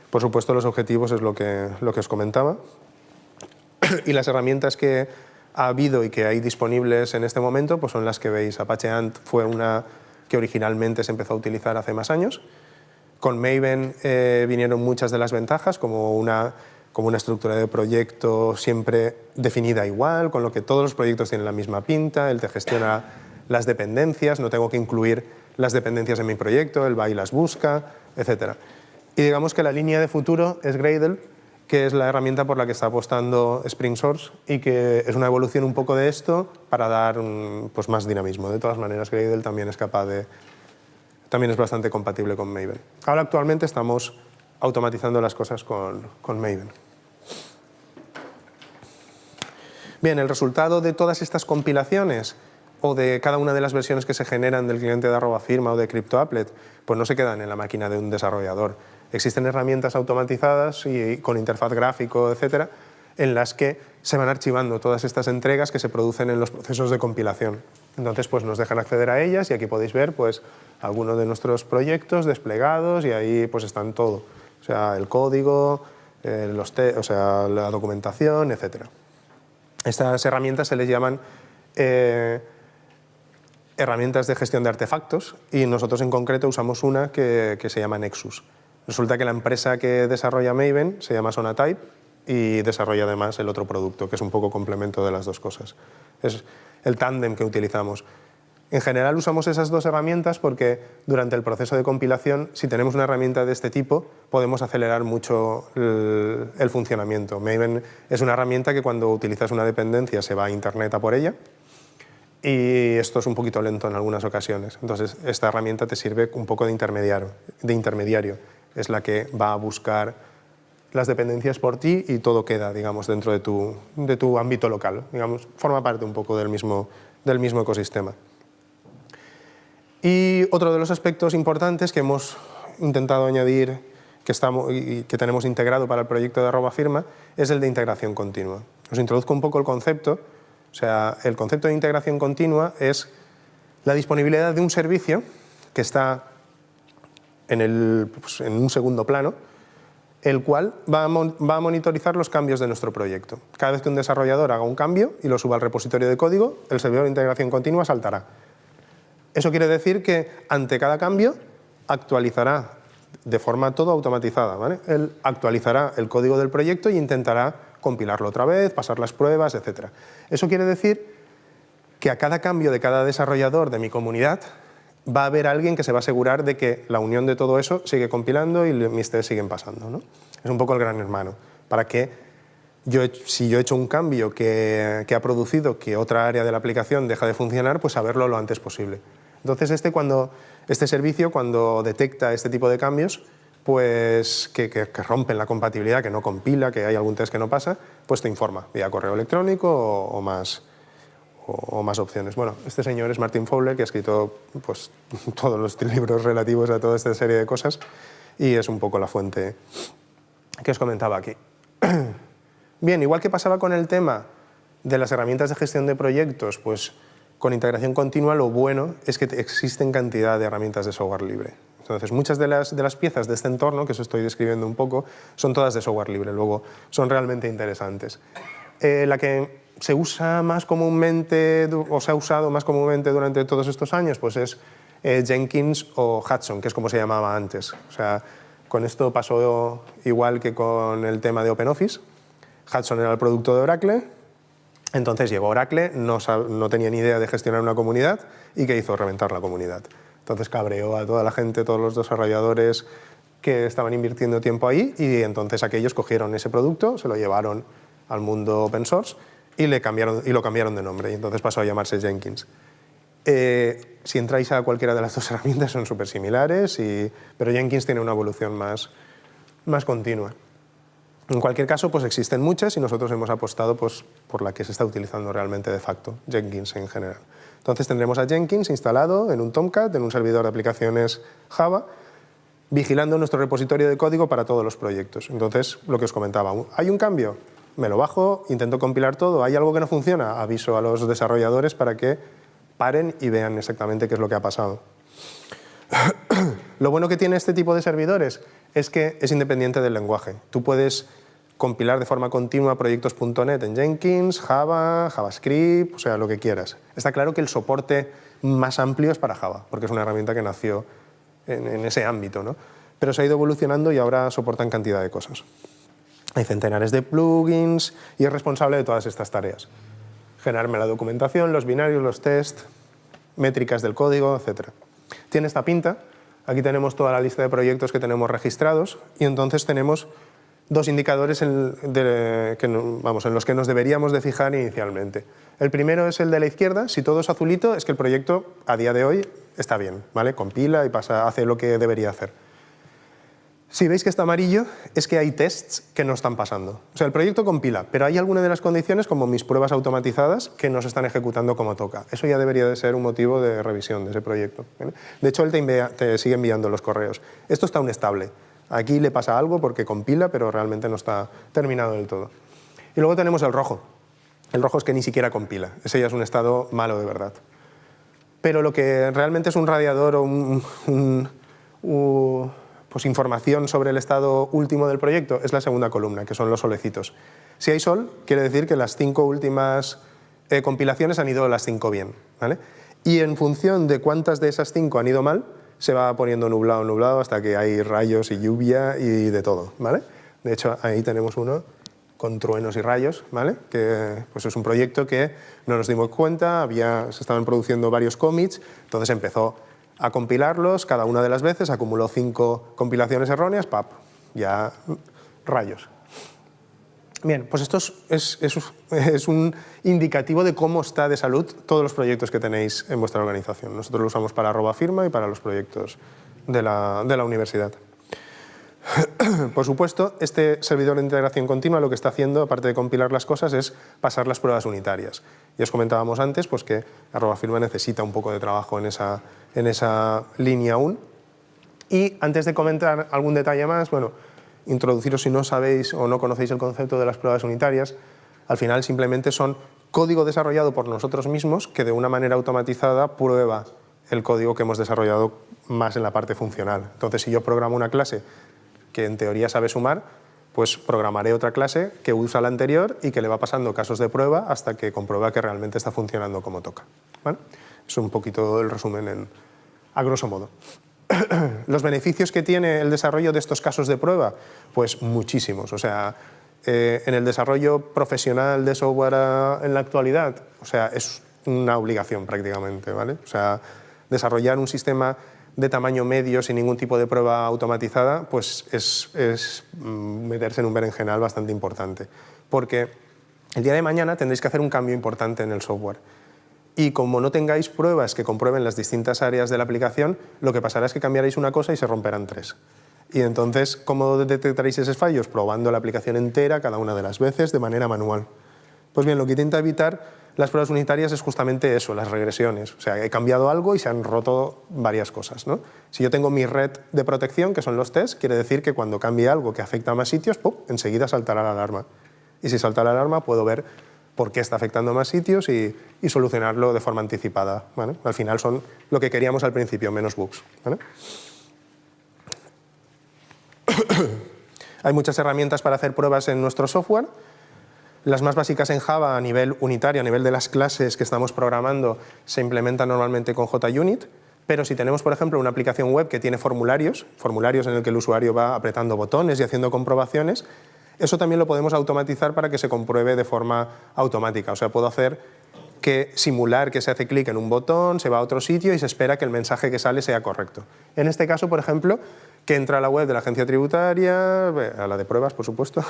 Por supuesto, los objetivos es lo que os comentaba. Y las herramientas que ha habido y que hay disponibles en este momento pues son las que veis. Apache Ant fue una que originalmente se empezó a utilizar hace más años. Con Maven vinieron muchas de las ventajas, como una estructura de proyecto siempre definida igual, con lo que todos los proyectos tienen la misma pinta, él te gestiona las dependencias, no tengo que incluir las dependencias en mi proyecto, él va y las busca, etc. Y digamos que la línea de futuro es Gradle, que es la herramienta por la que está apostando Spring Source y que es una evolución un poco de esto para dar pues más dinamismo. De todas maneras, Gradle también es también es bastante compatible con Maven. Ahora actualmente estamos automatizando las cosas con Maven. Bien, el resultado de todas estas compilaciones o de cada una de las versiones que se generan del cliente de @firma o de CryptoApplet, pues no se quedan en la máquina de un desarrollador. Existen herramientas automatizadas y con interfaz gráfico, etcétera, en las que se van archivando todas estas entregas que se producen en los procesos de compilación. Entonces, pues nos dejan acceder a ellas y aquí podéis ver pues algunos de nuestros proyectos desplegados y ahí pues están todo, o sea, el código, la documentación, etcétera. Estas herramientas se les llaman herramientas de gestión de artefactos y nosotros en concreto usamos una que se llama Nexus. Resulta que la empresa que desarrolla Maven se llama Sonatype y desarrolla además el otro producto, que es un poco complemento de las dos cosas. Es el tándem que utilizamos. En general usamos esas dos herramientas porque durante el proceso de compilación, si tenemos una herramienta de este tipo, podemos acelerar mucho el funcionamiento. Maven es una herramienta que cuando utilizas una dependencia se va a internet a por ella, y esto es un poquito lento en algunas ocasiones. Entonces, esta herramienta te sirve un poco de intermediario. Es la que va a buscar las dependencias por ti y todo queda, digamos, dentro de tu ámbito local. Digamos, forma parte un poco del mismo ecosistema. Y otro de los aspectos importantes que hemos intentado añadir, que tenemos integrado para el proyecto de @firma, es el de integración continua. Os introduzco un poco el concepto. O sea, el concepto de integración continua es la disponibilidad de un servicio que está en un segundo plano, el cual va a monitorizar los cambios de nuestro proyecto. Cada vez que un desarrollador haga un cambio y lo suba al repositorio de código, el servidor de integración continua saltará. Eso quiere decir que ante cada cambio actualizará de forma todo automatizada, ¿vale? Él actualizará el código del proyecto e intentará compilarlo otra vez, pasar las pruebas, etc. Eso quiere decir que a cada cambio de cada desarrollador de mi comunidad va a haber alguien que se va a asegurar de que la unión de todo eso sigue compilando y mis tests siguen pasando, ¿no? Es un poco el gran hermano, para que si yo he hecho un cambio que ha producido que otra área de la aplicación deja de funcionar, pues saberlo lo antes posible. Entonces este servicio, cuando detecta este tipo de cambios, pues que rompen la compatibilidad, que no compila, que hay algún test que no pasa, pues te informa vía correo electrónico o más opciones. Bueno, este señor es Martin Fowler, que ha escrito pues, todos los libros relativos a toda esta serie de cosas y es un poco la fuente que os comentaba aquí. Bien, igual que pasaba con el tema de las herramientas de gestión de proyectos, pues con integración continua lo bueno es que existen cantidad de herramientas de software libre. Entonces, muchas de las piezas de este entorno, que os estoy describiendo un poco, son todas de software libre, luego son realmente interesantes. La que se usa más comúnmente, o se ha usado más comúnmente durante todos estos años, pues es Jenkins o Hudson, que es como se llamaba antes. O sea, con esto pasó igual que con el tema de OpenOffice. Hudson era el producto de Oracle, entonces llegó Oracle, no tenía ni idea de gestionar una comunidad y ¿qué hizo? Reventar la comunidad. Entonces cabreó a toda la gente, todos los desarrolladores que estaban invirtiendo tiempo ahí y entonces aquellos cogieron ese producto, se lo llevaron al mundo open source y lo cambiaron de nombre y entonces pasó a llamarse Jenkins. Si entráis a cualquiera de las dos herramientas son súper similares, pero Jenkins tiene una evolución más continua. En cualquier caso, pues existen muchas y nosotros hemos apostado pues, por la que se está utilizando realmente de facto, Jenkins en general. Entonces tendremos a Jenkins instalado en un Tomcat, en un servidor de aplicaciones Java, vigilando nuestro repositorio de código para todos los proyectos. Entonces, lo que os comentaba, ¿hay un cambio? Me lo bajo, intento compilar todo. ¿Hay algo que no funciona? Aviso a los desarrolladores para que paren y vean exactamente qué es lo que ha pasado. Lo bueno que tiene este tipo de servidores es que es independiente del lenguaje. Tú puedes compilar de forma continua proyectos.NET en Jenkins, Java, JavaScript, o sea, lo que quieras. Está claro que el soporte más amplio es para Java, porque es una herramienta que nació en ese ámbito, ¿no? Pero se ha ido evolucionando y ahora soportan cantidad de cosas. Hay centenares de plugins y es responsable de todas estas tareas. Generarme la documentación, los binarios, los tests, métricas del código, etc. Tiene esta pinta. Aquí tenemos toda la lista de proyectos que tenemos registrados y entonces tenemos dos indicadores en los que nos deberíamos de fijar inicialmente. El primero es el de la izquierda. Si todo es azulito, es que el proyecto a día de hoy está bien, ¿vale? Compila y hace lo que debería hacer. Si veis que está amarillo, es que hay tests que no están pasando. O sea, el proyecto compila, pero hay alguna de las condiciones, como mis pruebas automatizadas, que no se están ejecutando como toca. Eso ya debería de ser un motivo de revisión de ese proyecto, ¿vale? De hecho, él te sigue enviando los correos. Esto está inestable. Aquí le pasa algo porque compila, pero realmente no está terminado del todo. Y luego tenemos el rojo. El rojo es que ni siquiera compila. Ese ya es un estado malo de verdad. Pero lo que realmente es un radiador o pues información sobre el estado último del proyecto es la segunda columna, que son los solecitos. Si hay sol, quiere decir que las 5 últimas compilaciones han ido las 5 bien, ¿vale? Y en función de cuántas de esas 5 han ido mal, se va poniendo nublado, nublado, hasta que hay rayos y lluvia y de todo, ¿vale? De hecho, ahí tenemos uno con truenos y rayos, ¿vale? Que pues es un proyecto que no nos dimos cuenta, se estaban produciendo varios commits, entonces empezó a compilarlos, cada una de las veces acumuló 5 compilaciones erróneas, ¡pap!, ya rayos. Bien, pues esto es un indicativo de cómo está de salud todos los proyectos que tenéis en vuestra organización. Nosotros lo usamos para @firma y para los proyectos de la universidad. Por supuesto, este servidor de integración continua lo que está haciendo, aparte de compilar las cosas, es pasar las pruebas unitarias. Ya os comentábamos antes pues, que @firma necesita un poco de trabajo en esa línea aún. Y antes de comentar algún detalle más, bueno, introduciros si no sabéis o no conocéis el concepto de las pruebas unitarias, al final simplemente son código desarrollado por nosotros mismos que de una manera automatizada prueba el código que hemos desarrollado más en la parte funcional. Entonces, si yo programo una clase que en teoría sabe sumar, pues programaré otra clase que usa la anterior y que le va pasando casos de prueba hasta que comprueba que realmente está funcionando como toca. ¿Vale? Es un poquito el resumen a grosso modo. ¿Los beneficios que tiene el desarrollo de estos casos de prueba? Pues muchísimos. O sea, en el desarrollo profesional de software en la actualidad, o sea, es una obligación prácticamente, ¿vale? O sea, desarrollar un sistema de tamaño medio sin ningún tipo de prueba automatizada, pues es meterse en un berenjenal bastante importante. Porque el día de mañana tendréis que hacer un cambio importante en el software. Y como no tengáis pruebas que comprueben las distintas áreas de la aplicación, lo que pasará es que cambiaréis una cosa y se romperán 3. Y entonces, ¿cómo detectaréis esos fallos? Probando la aplicación entera cada una de las veces de manera manual. Pues bien, lo que intenta evitar las pruebas unitarias es justamente eso, las regresiones. O sea, he cambiado algo y se han roto varias cosas, ¿no? Si yo tengo mi red de protección, que son los tests, quiere decir que cuando cambie algo que afecta a más sitios, ¡pum!, enseguida saltará la alarma. Y si salta la alarma, puedo ver por qué está afectando a más sitios y solucionarlo de forma anticipada, ¿vale? Al final son lo que queríamos al principio, menos bugs, ¿vale? Hay muchas herramientas para hacer pruebas en nuestro software. Las más básicas en Java a nivel unitario, a nivel de las clases que estamos programando, se implementan normalmente con JUnit, pero si tenemos, por ejemplo, una aplicación web que tiene formularios en el que el usuario va apretando botones y haciendo comprobaciones, eso también lo podemos automatizar para que se compruebe de forma automática. O sea, puedo hacer simular que se hace clic en un botón, se va a otro sitio y se espera que el mensaje que sale sea correcto. En este caso, por ejemplo, que entra a la web de la agencia tributaria, a la de pruebas, por supuesto,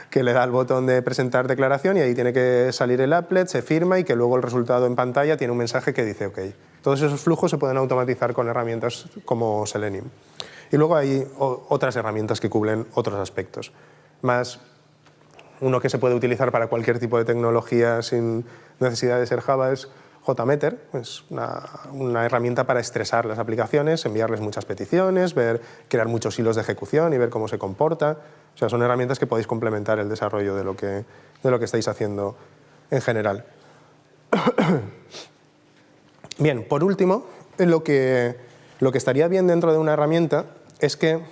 que le da el botón de presentar declaración y ahí tiene que salir el applet, se firma y que luego el resultado en pantalla tiene un mensaje que dice OK. Todos esos flujos se pueden automatizar con herramientas como Selenium. Y luego hay otras herramientas que cubren otros aspectos. Más uno que se puede utilizar para cualquier tipo de tecnología sin necesidad de ser Java es JMeter, es una herramienta para estresar las aplicaciones, enviarles muchas peticiones, crear muchos hilos de ejecución y ver cómo se comporta. O sea, son herramientas que podéis complementar el desarrollo de lo que estáis haciendo en general. Bien, por último, lo que estaría bien dentro de una herramienta es que,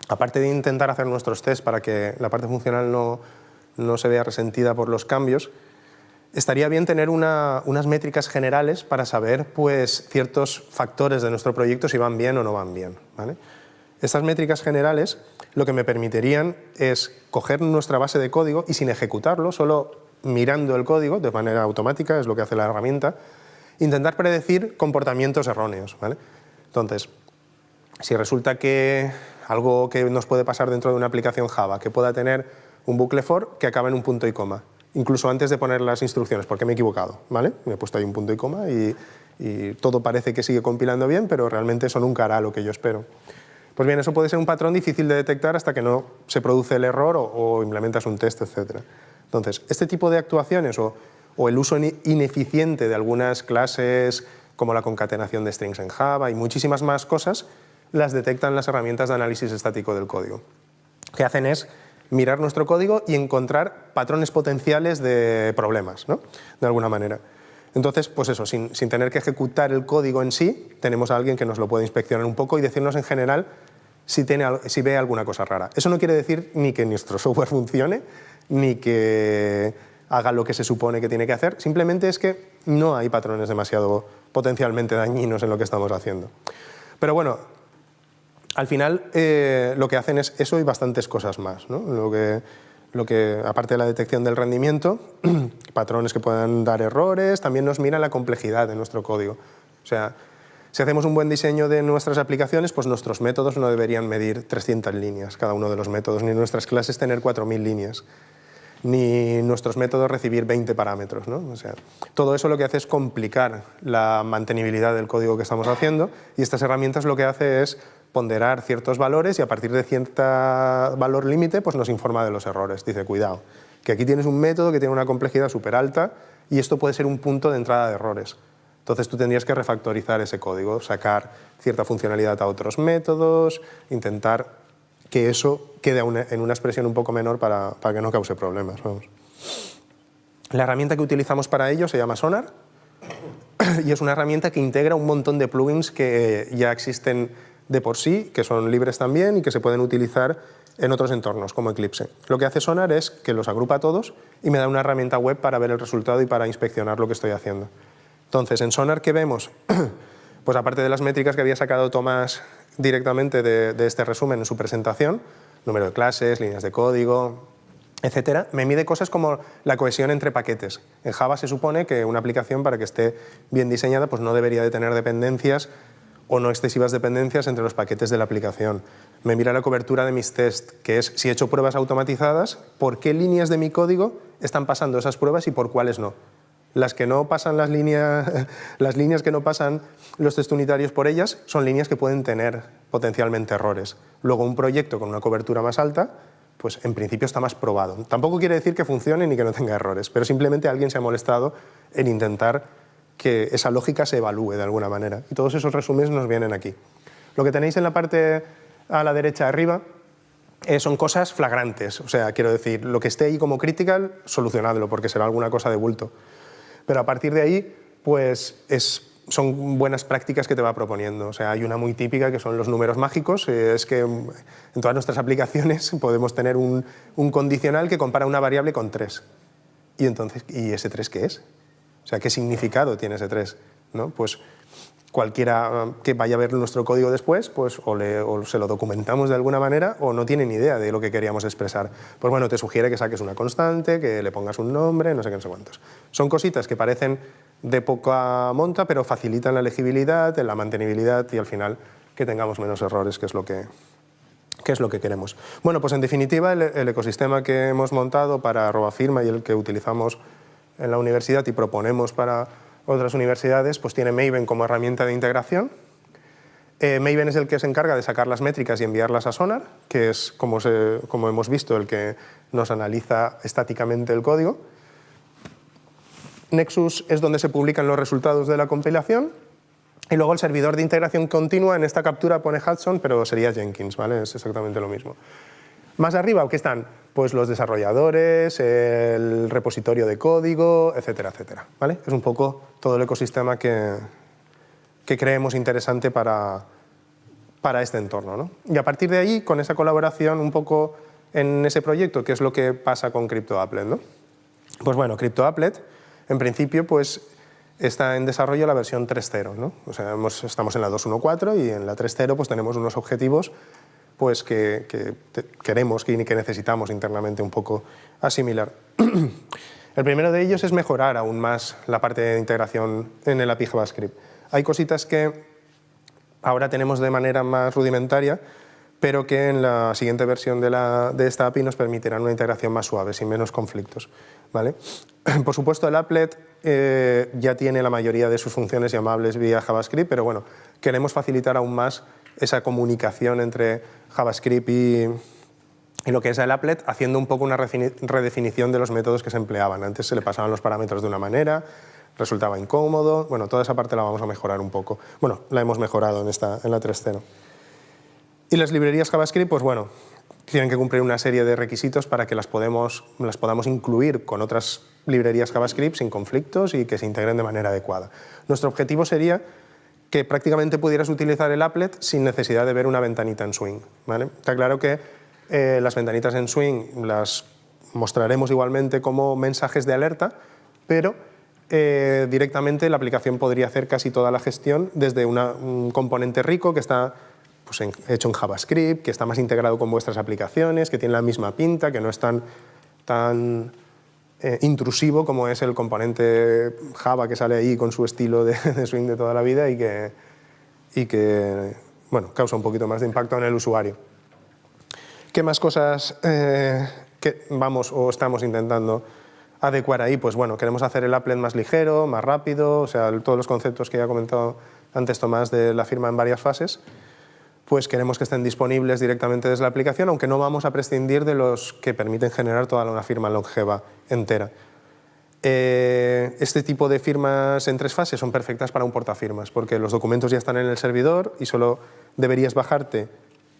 aparte de intentar hacer nuestros tests para que la parte funcional no se vea resentida por los cambios, estaría bien tener unas métricas generales para saber pues, ciertos factores de nuestro proyecto si van bien o no van bien, ¿vale? Estas métricas generales lo que me permitirían es coger nuestra base de código y sin ejecutarlo, solo mirando el código de manera automática, es lo que hace la herramienta, intentar predecir comportamientos erróneos, ¿vale? Entonces, si resulta que algo que nos puede pasar dentro de una aplicación Java, que pueda tener un bucle for que acaba en un punto y coma, incluso antes de poner las instrucciones, porque me he equivocado, ¿vale? Me he puesto ahí un punto y coma y todo parece que sigue compilando bien, pero realmente eso nunca hará lo que yo espero. Pues bien, eso puede ser un patrón difícil de detectar hasta que no se produce el error o implementas un test, etc. Entonces, este tipo de actuaciones o el uso ineficiente de algunas clases, como la concatenación de strings en Java y muchísimas más cosas, las detectan las herramientas de análisis estático del código. Lo que hacen es mirar nuestro código y encontrar patrones potenciales de problemas, ¿no? De alguna manera. Entonces, pues eso, sin tener que ejecutar el código en sí, tenemos a alguien que nos lo puede inspeccionar un poco y decirnos en general si ve alguna cosa rara. Eso no quiere decir ni que nuestro software funcione, ni que haga lo que se supone que tiene que hacer, simplemente es que no hay patrones demasiado potencialmente dañinos en lo que estamos haciendo. Pero bueno, al final lo que hacen es eso y bastantes cosas más, ¿no? aparte de la detección del rendimiento, patrones que puedan dar errores, también nos mira la complejidad de nuestro código. O sea, si hacemos un buen diseño de nuestras aplicaciones, pues nuestros métodos no deberían medir 300 líneas, cada uno de los métodos, ni nuestras clases tener 4000 líneas, ni nuestros métodos recibir 20 parámetros, ¿no? O sea, todo eso lo que hace es complicar la mantenibilidad del código que estamos haciendo, y estas herramientas lo que hace es ponderar ciertos valores y a partir de cierto valor límite pues nos informa de los errores. Dice, cuidado, que aquí tienes un método que tiene una complejidad súper alta y esto puede ser un punto de entrada de errores. Entonces tú tendrías que refactorizar ese código, sacar cierta funcionalidad a otros métodos, intentar que eso quede en una expresión un poco menor para que no cause problemas. Vamos. La herramienta que utilizamos para ello se llama Sonar y es una herramienta que integra un montón de plugins que ya existen de por sí, que son libres también y que se pueden utilizar en otros entornos, como Eclipse. Lo que hace Sonar es que los agrupa a todos y me da una herramienta web para ver el resultado y para inspeccionar lo que estoy haciendo. Entonces, en Sonar, ¿qué vemos? Pues aparte de las métricas que había sacado Tomás directamente de este resumen en su presentación, número de clases, líneas de código, etcétera, me mide cosas como la cohesión entre paquetes. En Java se supone que una aplicación, para que esté bien diseñada, pues no debería de tener dependencias o no excesivas dependencias entre los paquetes de la aplicación. Me mira la cobertura de mis tests, que es si he hecho pruebas automatizadas, por qué líneas de mi código están pasando esas pruebas y por cuáles no. Las que no pasan las líneas que no pasan los test unitarios por ellas son líneas que pueden tener potencialmente errores. Luego un proyecto con una cobertura más alta, pues en principio está más probado. Tampoco quiere decir que funcione ni que no tenga errores, pero simplemente alguien se ha molestado en intentar que esa lógica se evalúe de alguna manera. Y todos esos resúmenes nos vienen aquí. Lo que tenéis en la parte a la derecha arriba son cosas flagrantes. O sea, quiero decir, lo que esté ahí como critical, solucionadlo, porque será alguna cosa de bulto. Pero a partir de ahí, pues son buenas prácticas que te va proponiendo. O sea, hay una muy típica que son los números mágicos. Es que en todas nuestras aplicaciones podemos tener un condicional que compara una variable con 3. Y entonces, ¿y ese 3 qué es? O sea, ¿qué significado tiene ese 3? ¿No? Pues cualquiera que vaya a ver nuestro código después, pues o se lo documentamos de alguna manera o no tiene ni idea de lo que queríamos expresar. Pues bueno, te sugiere que saques una constante, que le pongas un nombre, no sé qué, no sé cuántos. Son cositas que parecen de poca monta, pero facilitan la legibilidad, la mantenibilidad y al final que tengamos menos errores, que es lo que queremos. Bueno, pues en definitiva el ecosistema que hemos montado para Firma y el que utilizamos en la universidad y proponemos para otras universidades, pues tiene Maven como herramienta de integración. Maven es el que se encarga de sacar las métricas y enviarlas a Sonar, que es, como hemos visto, el que nos analiza estáticamente el código. Nexus es donde se publican los resultados de la compilación. Y luego el servidor de integración continua, en esta captura pone Hudson, pero sería Jenkins, ¿vale? Es exactamente lo mismo. Más arriba, ¿qué están? Pues los desarrolladores, el repositorio de código, etcétera, etcétera, ¿vale? Es un poco todo el ecosistema que creemos interesante para este entorno, ¿no? Y a partir de ahí, con esa colaboración un poco en ese proyecto, ¿qué es lo que pasa con CryptoApplet, ¿no? Pues bueno, CryptoApplet, en principio, pues está en desarrollo la versión 3.0, ¿no? O sea, estamos en la 2.1.4 y en la 3.0 pues tenemos unos objetivos pues que queremos y que necesitamos internamente un poco asimilar. El primero de ellos es mejorar aún más la parte de integración en el API JavaScript. Hay cositas que ahora tenemos de manera más rudimentaria, pero que en la siguiente versión de esta API nos permitirán una integración más suave, sin menos conflictos, ¿vale? Por supuesto, el applet ya tiene la mayoría de sus funciones llamables vía JavaScript, pero bueno, queremos facilitar aún más esa comunicación entre JavaScript y lo que es el applet, haciendo un poco una redefinición de los métodos que se empleaban. Antes se le pasaban los parámetros de una manera, resultaba incómodo. Bueno, toda esa parte la vamos a mejorar un poco. Bueno, la hemos mejorado en la 3.0. Y las librerías JavaScript, pues bueno, tienen que cumplir una serie de requisitos para que las podamos incluir con otras librerías JavaScript sin conflictos y que se integren de manera adecuada. Nuestro objetivo sería que prácticamente pudieras utilizar el applet sin necesidad de ver una ventanita en Swing, ¿vale? Está claro que las ventanitas en Swing las mostraremos igualmente como mensajes de alerta, pero directamente la aplicación podría hacer casi toda la gestión desde un componente rico que está pues, hecho en JavaScript, que está más integrado con vuestras aplicaciones, que tiene la misma pinta, que no están tan intrusivo como es el componente Java que sale ahí con su estilo de swing de toda la vida y que bueno, causa un poquito más de impacto en el usuario. ¿Qué más cosas que vamos o estamos intentando adecuar ahí? Pues bueno, queremos hacer el applet más ligero, más rápido, o sea, todos los conceptos que ya ha comentado antes Tomás de la firma en varias fases, pues queremos que estén disponibles directamente desde la aplicación, aunque no vamos a prescindir de los que permiten generar toda una firma longeva entera. Este tipo de firmas en 3 fases son perfectas para un portafirmas, porque los documentos ya están en el servidor y solo deberías bajarte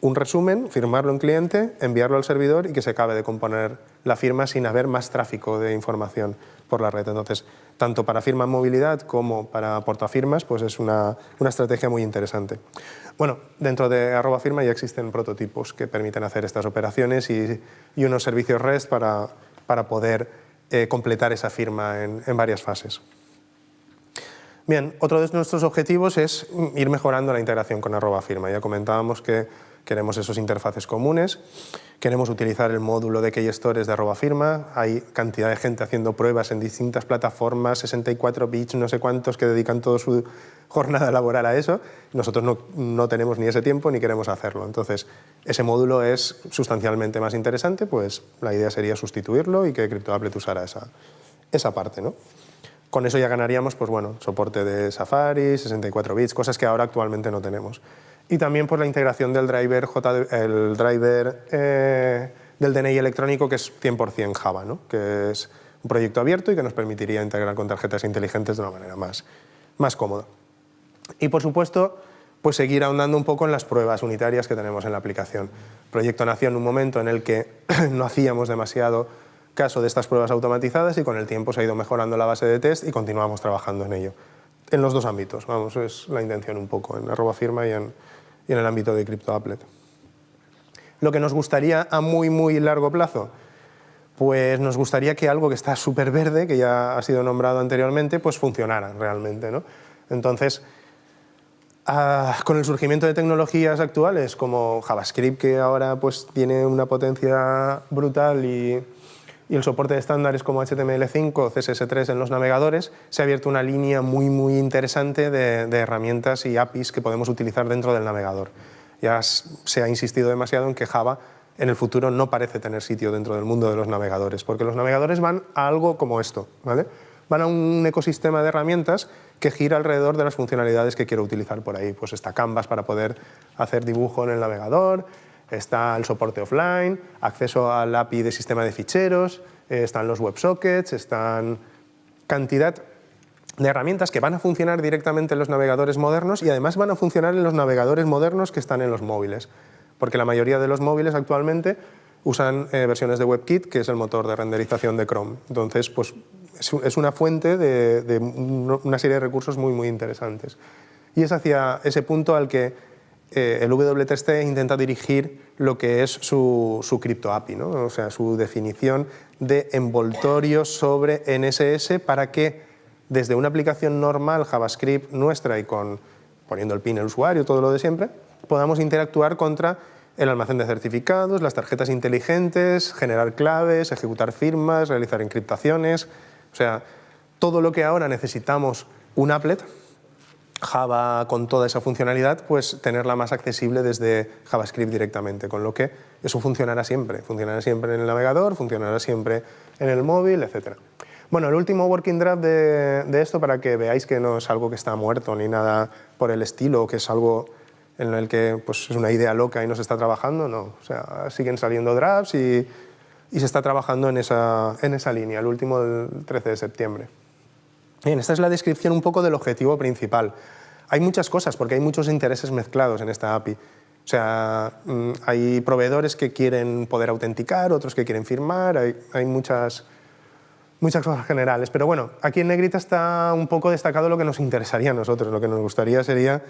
un resumen, firmarlo en cliente, enviarlo al servidor y que se acabe de componer la firma sin haber más tráfico de información por la red. Entonces, tanto para firma en movilidad como para portafirmas, pues es una estrategia muy interesante. Bueno, dentro de @firma ya existen prototipos que permiten hacer estas operaciones y unos servicios REST para poder completar esa firma en varias fases. Bien, otro de nuestros objetivos es ir mejorando la integración con @firma. Ya comentábamos que queremos esos interfaces comunes, queremos utilizar el módulo de key stores de @firma, hay cantidad de gente haciendo pruebas en distintas plataformas, 64 bits, no sé cuántos, que dedican toda su jornada laboral a eso. Nosotros no tenemos ni ese tiempo ni queremos hacerlo. Entonces, ese módulo es sustancialmente más interesante, pues la idea sería sustituirlo y que CryptoApplet usara esa parte, ¿no? Con eso ya ganaríamos, pues bueno, soporte de Safari, 64 bits, cosas que ahora actualmente no tenemos. Y también por la integración del driver, del DNI electrónico, que es 100% Java, ¿no? Que es un proyecto abierto y que nos permitiría integrar con tarjetas inteligentes de una manera más cómoda. Y por supuesto, pues seguir ahondando un poco en las pruebas unitarias que tenemos en la aplicación. El proyecto nació en un momento en el que no hacíamos demasiado caso de estas pruebas automatizadas y con el tiempo se ha ido mejorando la base de test y continuamos trabajando en ello. En los 2 ámbitos, vamos, es la intención un poco, en @firma y en el ámbito de CryptoApplet. Lo que nos gustaría a muy largo plazo, pues nos gustaría que algo que está súper verde, que ya ha sido nombrado anteriormente, pues funcionara realmente, ¿no? Entonces, con el surgimiento de tecnologías actuales como JavaScript, que ahora pues tiene una potencia brutal y el soporte de estándares como HTML5, CSS3 en los navegadores, se ha abierto una línea muy interesante de herramientas y APIs que podemos utilizar dentro del navegador. Ya se ha insistido demasiado en que Java en el futuro no parece tener sitio dentro del mundo de los navegadores, porque los navegadores van a algo como esto, ¿vale? Van a un ecosistema de herramientas que gira alrededor de las funcionalidades que quiero utilizar por ahí. Pues está Canvas para poder hacer dibujo en el navegador, está el soporte offline, acceso al API de sistema de ficheros, están los WebSockets, están cantidad de herramientas que van a funcionar directamente en los navegadores modernos y además van a funcionar en los navegadores modernos que están en los móviles, porque la mayoría de los móviles actualmente usan versiones de WebKit, que es el motor de renderización de Chrome. Entonces, pues es una fuente de una serie de recursos muy interesantes. Y es hacia ese punto al que el WTST intenta dirigir lo que es su CryptoAPI, ¿no? O sea, su definición de envoltorio sobre NSS para que desde una aplicación normal JavaScript nuestra y poniendo el PIN el usuario, todo lo de siempre, podamos interactuar contra el almacén de certificados, las tarjetas inteligentes, generar claves, ejecutar firmas, realizar encriptaciones. O sea, todo lo que ahora necesitamos un applet, Java con toda esa funcionalidad, pues tenerla más accesible desde JavaScript directamente, con lo que eso funcionará siempre en el navegador, funcionará siempre en el móvil, etc. Bueno, el último working draft de esto, para que veáis que no es algo que está muerto ni nada por el estilo, que es algo en el que pues, es una idea loca y no se está trabajando, no. O sea, siguen saliendo drafts y se está trabajando en esa línea, el último del 13 de septiembre. Bien, esta es la descripción un poco del objetivo principal. Hay muchas cosas, porque hay muchos intereses mezclados en esta API. O sea, hay proveedores que quieren poder autenticar, otros que quieren firmar, hay muchas cosas generales. Pero bueno, aquí en negrita está un poco destacado lo que nos interesaría a nosotros. Lo que nos gustaría sería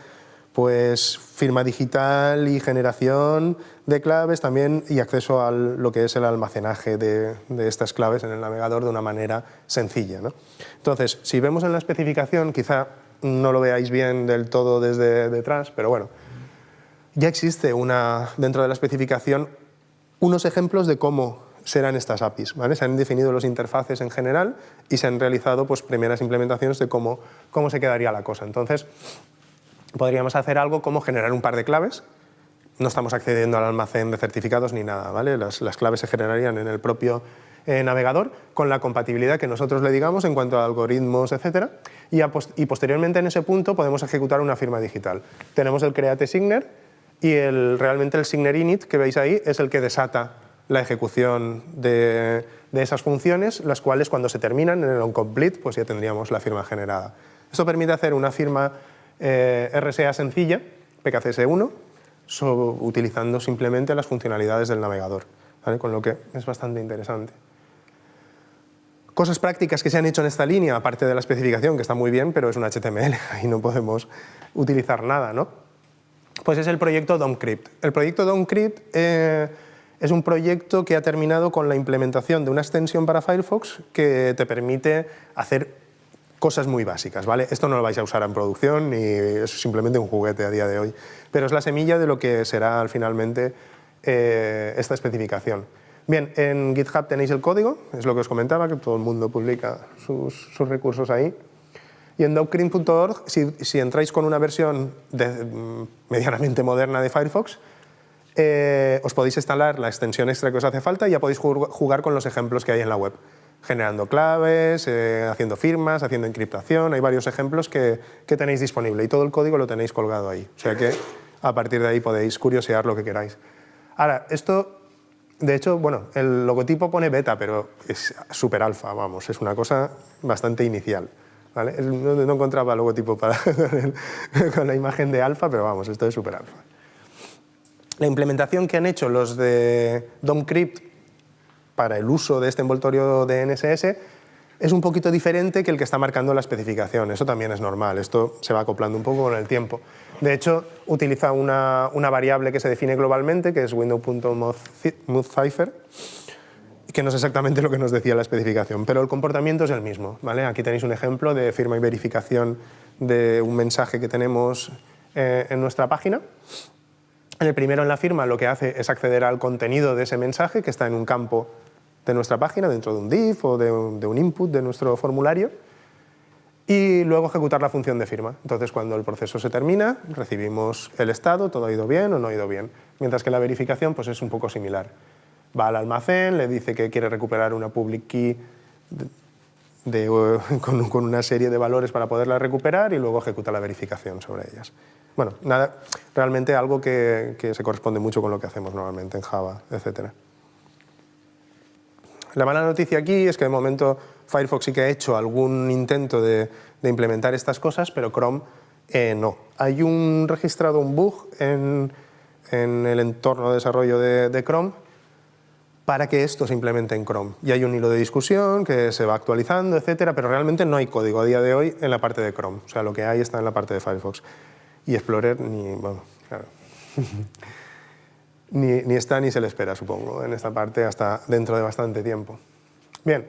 pues firma digital y generación de claves también y acceso a lo que es el almacenaje de estas claves en el navegador de una manera sencilla, ¿no? Entonces, si vemos en la especificación, quizá no lo veáis bien del todo desde detrás, pero bueno, ya existe dentro de la especificación unos ejemplos de cómo serán estas APIs, ¿vale? Se han definido los interfaces en general y se han realizado pues, primeras implementaciones de cómo se quedaría la cosa. Entonces, podríamos hacer algo como generar un par de claves. No estamos accediendo al almacén de certificados ni nada, ¿vale? Las claves se generarían en el propio navegador con la compatibilidad que nosotros le digamos en cuanto a algoritmos, etc. Y posteriormente en ese punto podemos ejecutar una firma digital. Tenemos el create signer y realmente el signer init que veis ahí es el que desata la ejecución de esas funciones, las cuales cuando se terminan en el onComplete pues ya tendríamos la firma generada. Esto permite hacer una firma RSA sencilla, PKCS1, utilizando simplemente las funcionalidades del navegador, ¿vale? Con lo que es bastante interesante. Cosas prácticas que se han hecho en esta línea, aparte de la especificación, que está muy bien, pero es un HTML, ahí no podemos utilizar nada, ¿no? Pues es el proyecto DOMcrypt. El proyecto DOMcrypt es un proyecto que ha terminado con la implementación de una extensión para Firefox que te permite hacer cosas muy básicas, ¿vale? Esto no lo vais a usar en producción ni es simplemente un juguete a día de hoy, pero es la semilla de lo que será finalmente esta especificación. Bien, en GitHub tenéis el código, es lo que os comentaba, que todo el mundo publica sus recursos ahí. Y en doccrypt.org, si entráis con una versión medianamente moderna de Firefox, os podéis instalar la extensión extra que os hace falta y ya podéis jugar con los ejemplos que hay en la web, generando claves, haciendo firmas, haciendo encriptación. Hay varios ejemplos que tenéis disponible y todo el código lo tenéis colgado ahí. O sea que a partir de ahí podéis curiosear lo que queráis. Ahora, esto, de hecho, bueno, el logotipo pone beta, pero es súper alfa, vamos, es una cosa bastante inicial, ¿vale? No encontraba logotipo con la imagen de alfa, pero vamos, esto es súper alfa. La implementación que han hecho los de DOMcrypt para el uso de este envoltorio de NSS es un poquito diferente que el que está marcando la especificación. Eso también es normal, esto se va acoplando un poco con el tiempo. De hecho, utiliza una variable que se define globalmente, que es window.moveCipher, que no es exactamente lo que nos decía la especificación, pero el comportamiento es el mismo, ¿vale? Aquí tenéis un ejemplo de firma y verificación de un mensaje que tenemos en nuestra página. El primero en la firma lo que hace es acceder al contenido de ese mensaje que está en un campo de nuestra página, dentro de un div o de un input de nuestro formulario, y luego ejecutar la función de firma. Entonces, cuando el proceso se termina, recibimos el estado, todo ha ido bien o no ha ido bien. Mientras que la verificación pues, es un poco similar. Va al almacén, le dice que quiere recuperar una public key con una serie de valores para poderla recuperar y luego ejecuta la verificación sobre ellas. Bueno, nada, realmente algo que se corresponde mucho con lo que hacemos normalmente en Java, etc. La mala noticia aquí es que de momento Firefox sí que ha hecho algún intento de implementar estas cosas, pero Chrome no. Hay registrado un bug en el entorno de desarrollo de Chrome para que esto se implemente en Chrome. Y hay un hilo de discusión que se va actualizando, etcétera, pero realmente no hay código a día de hoy en la parte de Chrome. O sea, lo que hay está en la parte de Firefox. Y Explorer bueno, claro. ni está ni se le espera, supongo, en esta parte hasta dentro de bastante tiempo. Bien,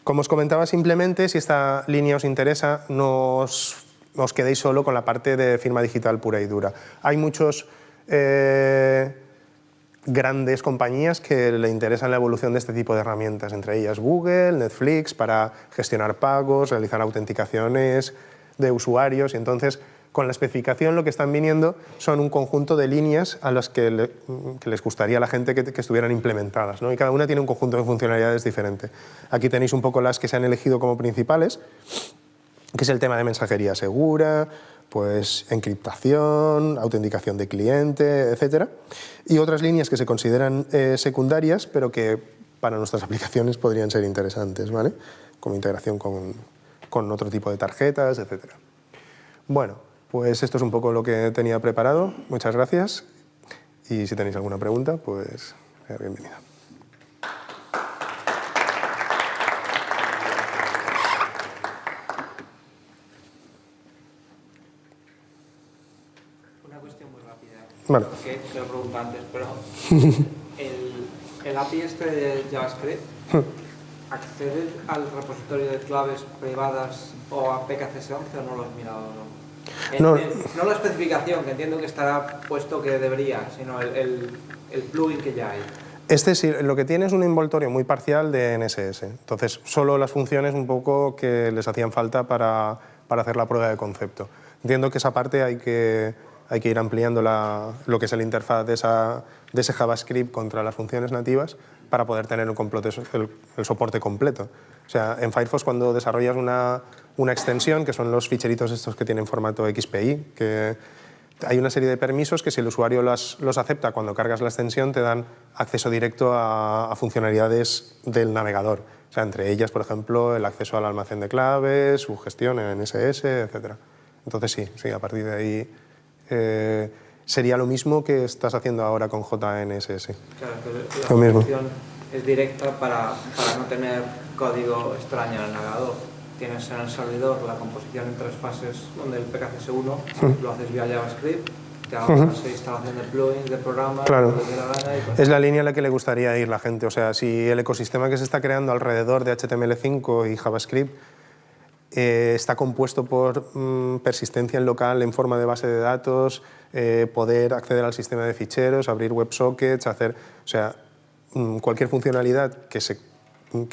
como os comentaba simplemente, si esta línea os interesa, no os quedéis solo con la parte de firma digital pura y dura. Hay muchos grandes compañías que le interesan la evolución de este tipo de herramientas, entre ellas Google, Netflix, para gestionar pagos, realizar autenticaciones de usuarios, y entonces con la especificación lo que están viniendo son un conjunto de líneas a las que les gustaría a la gente que estuvieran implementadas, ¿no? Y cada una tiene un conjunto de funcionalidades diferente. Aquí tenéis un poco las que se han elegido como principales, que es el tema de mensajería segura, pues encriptación, autenticación de cliente, etc. Y otras líneas que se consideran secundarias, pero que para nuestras aplicaciones podrían ser interesantes, ¿vale? Como integración con otro tipo de tarjetas, etc. Bueno, pues esto es un poco lo que tenía preparado. Muchas gracias. Y si tenéis alguna pregunta, pues bienvenida. Una cuestión muy rápida. Vale. Que se lo pregunto antes, pero el API este de JavaScript, ¿accede al repositorio de claves privadas o a PKCS11 o no lo has mirado? No la especificación, que entiendo que estará puesto que debería, sino el plugin que ya hay. Este sí, lo que tiene es un envoltorio muy parcial de NSS. Entonces, solo las funciones un poco que les hacían falta para hacer la prueba de concepto. Entiendo que esa parte hay que ir ampliando lo que es el interfaz de ese JavaScript contra las funciones nativas para poder tener el soporte completo. O sea, en Firefox cuando desarrollas una extensión, que son los ficheritos estos que tienen formato XPI, que hay una serie de permisos que si el usuario los acepta cuando cargas la extensión te dan acceso directo a funcionalidades del navegador. O sea, entre ellas, por ejemplo, el acceso al almacén de claves, su gestión en NSS, etc. Entonces sí, a partir de ahí sería lo mismo que estás haciendo ahora con JNSS. Claro, que la función es directa para no tener código extraño en el navegador. Tienes en el servidor la composición en 3 fases, donde el PKCS1 lo haces vía JavaScript, te hagas instalación de plugins, de programas, claro. de la gana. Es la línea a la que le gustaría ir la gente. O sea, si el ecosistema que se está creando alrededor de HTML5 y JavaScript está compuesto por persistencia en local en forma de base de datos, poder acceder al sistema de ficheros, abrir WebSockets, o sea, cualquier funcionalidad que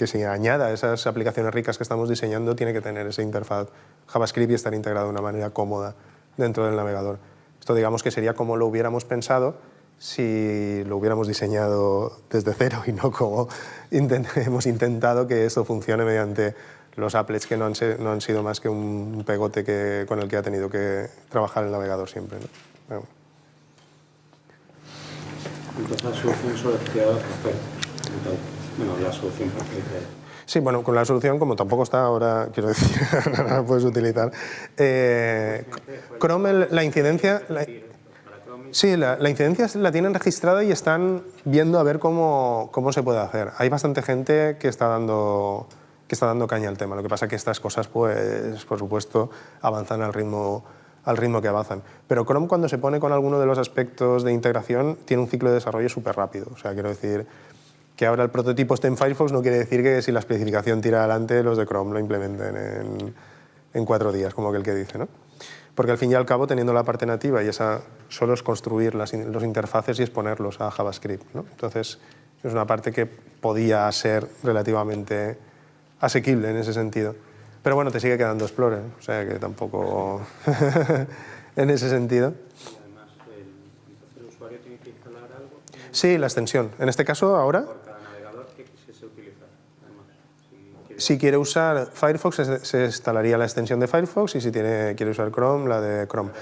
se añada a esas aplicaciones ricas que estamos diseñando tiene que tener esa interfaz JavaScript y estar integrado de una manera cómoda dentro del navegador. Esto digamos que sería como lo hubiéramos pensado si lo hubiéramos diseñado desde cero y no como hemos intentado que esto funcione mediante los applets que no han sido más que un pegote con el que ha tenido que trabajar el navegador siempre, ¿no? Bueno. Entonces la solución solo te queda hacer. Bueno, la solución porque... Sí, bueno, con la solución, como tampoco está ahora, quiero decir, no la puedes utilizar. Chrome, la incidencia... Sí, la incidencia la tienen registrada y están viendo a ver cómo se puede hacer. Hay bastante gente que está dando caña al tema. Lo que pasa es que estas cosas, pues, por supuesto, avanzan al ritmo que avanzan. Pero Chrome, cuando se pone con alguno de los aspectos de integración, tiene un ciclo de desarrollo súper rápido. O sea, quiero decir que ahora el prototipo esté en Firefox no quiere decir que si la especificación tira adelante, los de Chrome lo implementen en 4 días, como aquel que dice, ¿no? Porque al fin y al cabo, teniendo la parte nativa y esa solo es construir los interfaces y exponerlos a JavaScript, ¿no? Entonces, es una parte que podía ser relativamente asequible en ese sentido. Pero bueno, te sigue quedando Explorer, o sea que tampoco en ese sentido. Y además, el usuario tiene que instalar algo. Sí, la extensión. En este caso, ahora... Por cada navegador que quisiese utilizar. Además, si quiere usar Firefox, se instalaría la extensión de Firefox y si quiere usar Chrome, la de Chrome.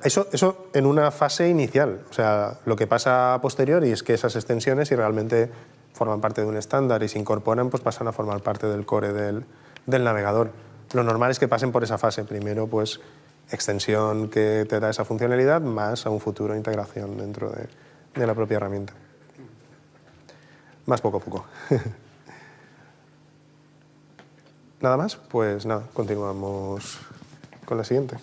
Eso en una fase inicial. O sea, lo que pasa a posteriori es que esas extensiones, si realmente forman parte de un estándar y se incorporan, pues pasan a formar parte del core del navegador. Lo normal es que pasen por esa fase. Primero, pues, extensión que te da esa funcionalidad, más a un futuro integración dentro de la propia herramienta. Más poco a poco. ¿Nada más? Pues nada, continuamos con la siguiente.